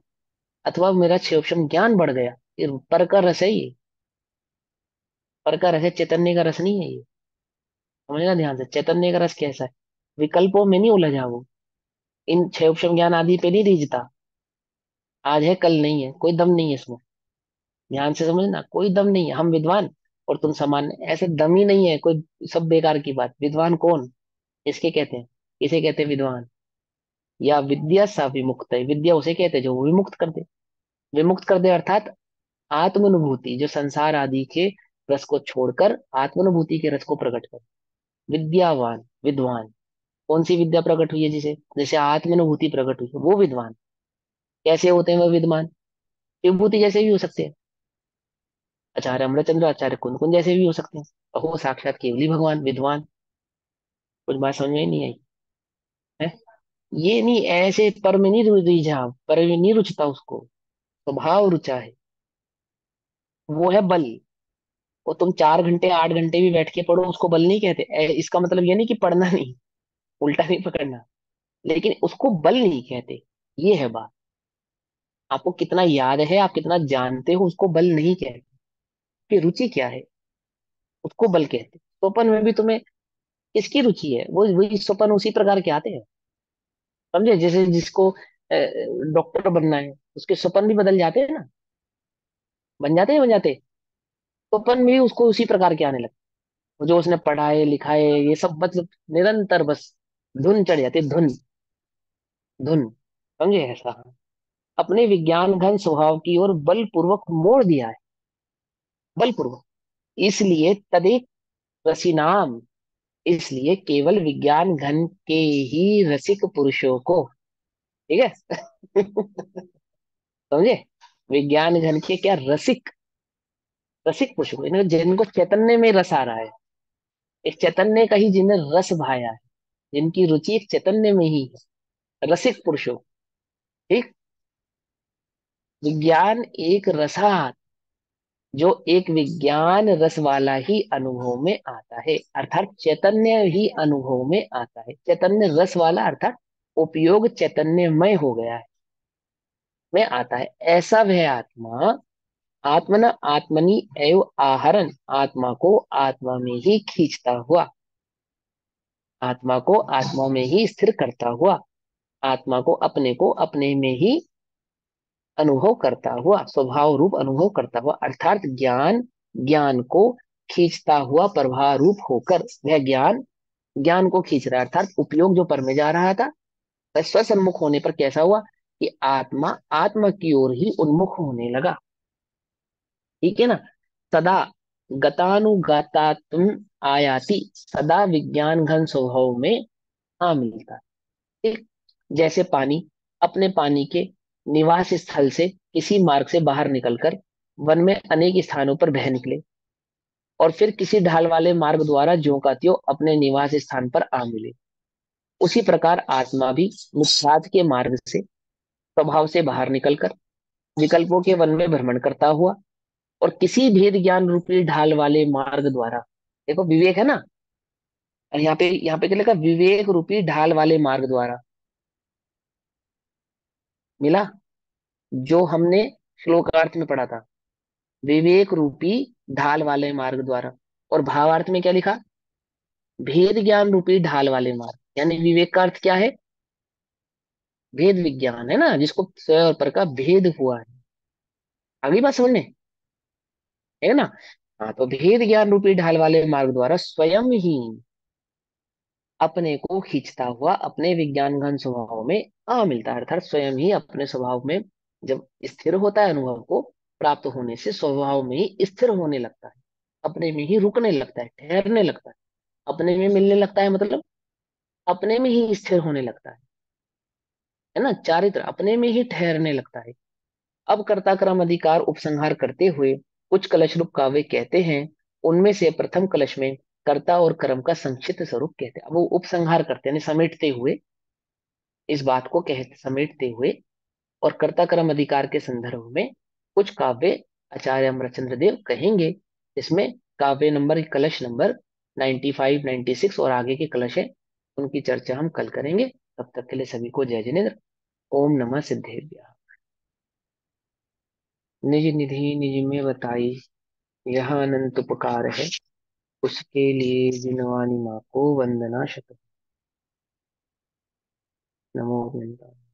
S1: अथवा मेरा क्षेपक्षम ज्ञान बढ़ गया, ये पर का रस है। ये पर का रस है, चैतन्य का रस नहीं है ये। समझना ध्यान से, चैतन्य का रस कैसा है? विकल्पों में नहीं उलझा वो, इन क्षेपक्षम ज्ञान आदि पे नहीं रीझता। आज है कल नहीं है, कोई दम नहीं है इसमें। ध्यान से समझना, कोई दम नहीं है। हम विद्वान और तुम सामान्य, ऐसे दम ही नहीं है कोई। सब बेकार की बात। विद्वान कौन? इसके कहते हैं, इसे कहते हैं विद्वान। या विद्या सा विमुक्त है, विद्या उसे कहते हैं जो विमुक्त कर दे। विमुक्त कर दे अर्थात आत्मानुभूति, जो संसार आदि के रस को छोड़कर आत्मानुभूति के रस को प्रकट कर। विद्यावान, विद्वान। कौन सी विद्या प्रकट हुई है? जिसे जैसे आत्मानुभूति प्रकट हुई है, वो विद्वान। कैसे होते हैं वह विद्वान? विभूति जैसे भी हो सकते हैं, आचार्य अमरचंद्र, आचार्य कुंद कुंद जैसे भी हो सकते हैं। अहो साक्षात केवली भगवान विद्वान। कुछ बात समझ में नहीं आई है? ये नहीं, ऐसे पर में नहीं रिझा, पर में नहीं रुचता उसको। स्वभाव रुचा है, वो है बल। वो तुम 4 घंटे 8 घंटे भी बैठ के पढ़ो, उसको बल नहीं कहते। इसका मतलब ये नहीं कि पढ़ना नहीं, उल्टा नहीं पकड़ना, लेकिन उसको बल नहीं कहते। ये है बात। आपको कितना याद है, आप कितना जानते हो, उसको बल नहीं कहते। कि रुचि क्या है, उसको बल कहते। स्वपन में भी तुम्हें किसकी रुचि है? वो वही स्वपन उसी प्रकार के आते हैं। समझे? जैसे जिसको डॉक्टर बनना है, उसके स्वपन भी बदल जाते हैं ना, बन जाते हैं, बन जाते हैं। स्वपन भी उसको उसी प्रकार के आने लगते हैं। जो उसने पढ़ाए लिखाए ये सब, मतलब निरंतर बस धुन चढ़ जाती है, धुन, धुन। समझे ऐसा? अपने विज्ञान घन स्वभाव की ओर बलपूर्वक मोड़ दिया है, बलपूर्वक। इसलिए तदेक रसीनाम, इसलिए केवल विज्ञान घन के ही रसिक पुरुषों को, ठीक है? समझे? विज्ञान घन के क्या रसिक, रसिक पुरुषों को, यानी जिनको चैतन्य में रस आ रहा है, एक चैतन्य का ही जिन्हें रस भाया है, जिनकी रुचि एक चैतन्य में ही है, रसिक पुरुषों। ठीक। विज्ञान एक रसात, जो एक विज्ञान रस वाला ही अनुभव में आता है, अर्थात चैतन्य ही अनुभव में आता है। चैतन्य रस वाला अर्थात उपयोग चैतन्यमय हो गया है, में आता है। ऐसा वह आत्मा, आत्मना आत्मनि एव आहरन, आत्मा को आत्मा में ही खींचता हुआ, आत्मा को आत्मा में ही स्थिर करता हुआ, आत्मा को अपने में ही अनुभव करता हुआ, स्वभाव रूप अनुभव करता हुआ, अर्थात ज्ञान, ज्ञान को खींचता हुआ प्रभाव रूप होकर, वह ज्ञान ज्ञान को खींच रहा है। अर्थात उपयोग जो पर में जा रहा था, वह स्वसम्मुख होने पर कैसा हुआ? कि आत्मा आत्मा की ओर ही उन्मुख होने लगा। ठीक है ना? सदा गतानुगतात्म आयाति, सदा विज्ञान घन स्वभाव में आ मिलता। ठीक। जैसे पानी अपने पानी के निवास स्थल से किसी मार्ग से बाहर निकलकर वन में अनेक स्थानों पर बह निकले, और फिर किसी ढाल वाले मार्ग द्वारा ज्यों का त्यों अपने निवास स्थान पर आ मिले, उसी प्रकार आत्मा भी मुख्यात के मार्ग से, स्वभाव से बाहर निकलकर विकल्पों के वन में भ्रमण करता हुआ, और किसी भेद ज्ञान रूपी ढाल वाले मार्ग द्वारा, देखो विवेक है ना, और यहाँ पे क्या लिखा? विवेक रूपी ढाल वाले मार्ग द्वारा मिला। जो हमने श्लोकार्थ में पढ़ा था, विवेक रूपी ढाल वाले मार्ग द्वारा। और भावार्थ में क्या लिखा? भेद ज्ञान रूपी ढाल वाले मार्ग। यानी विवेक का अर्थ क्या है? भेद विज्ञान है ना, जिसको स्व और पर का भेद हुआ है। अगली बात समझने है ना। हाँ, तो भेद ज्ञान रूपी ढाल वाले मार्ग द्वारा स्वयं ही अपने को खींचता हुआ अपने विज्ञान घन स्वभाव में आ मिलता है। अर्थात स्वयं ही अपने स्वभाव में जब स्थिर होता है, अनुभव को प्राप्त होने से स्वभाव में ही स्थिर होने लगता है, अपने में ही रुकने लगता है, ठहरने लगता है। अपने में मिलने लगता है मतलब अपने में ही स्थिर होने लगता है ना। चारित्र अपने में ही ठहरने लगता है। अब कर्ता क्रम अधिकार उपसंहार करते हुए कुछ कलश रूप काव्य कहते हैं। उनमें से प्रथम कलश में कर्ता और कर्म का संक्षिप्त स्वरूप कहते हैं। अब वो उपसंहार करते हैं, यानी समेटते हुए, इस बात को कहते समेटते हुए। और कर्ता कर्म अधिकार के संदर्भ में कुछ काव्य आचार्य अमरचंद्र देव कहेंगे। इसमें काव्य नंबर, कलश नंबर 95, 96 और आगे के कलश है, उनकी चर्चा हम कल करेंगे। तब तक के लिए सभी को जय जिनेन्द्र। ओम नमः सिद्धेभ्य। निज निधि निज में बताई, यह अनंत उपकार है, उसके लिए जिनवानी माँ को वंदना शत। नमो वृंदावन।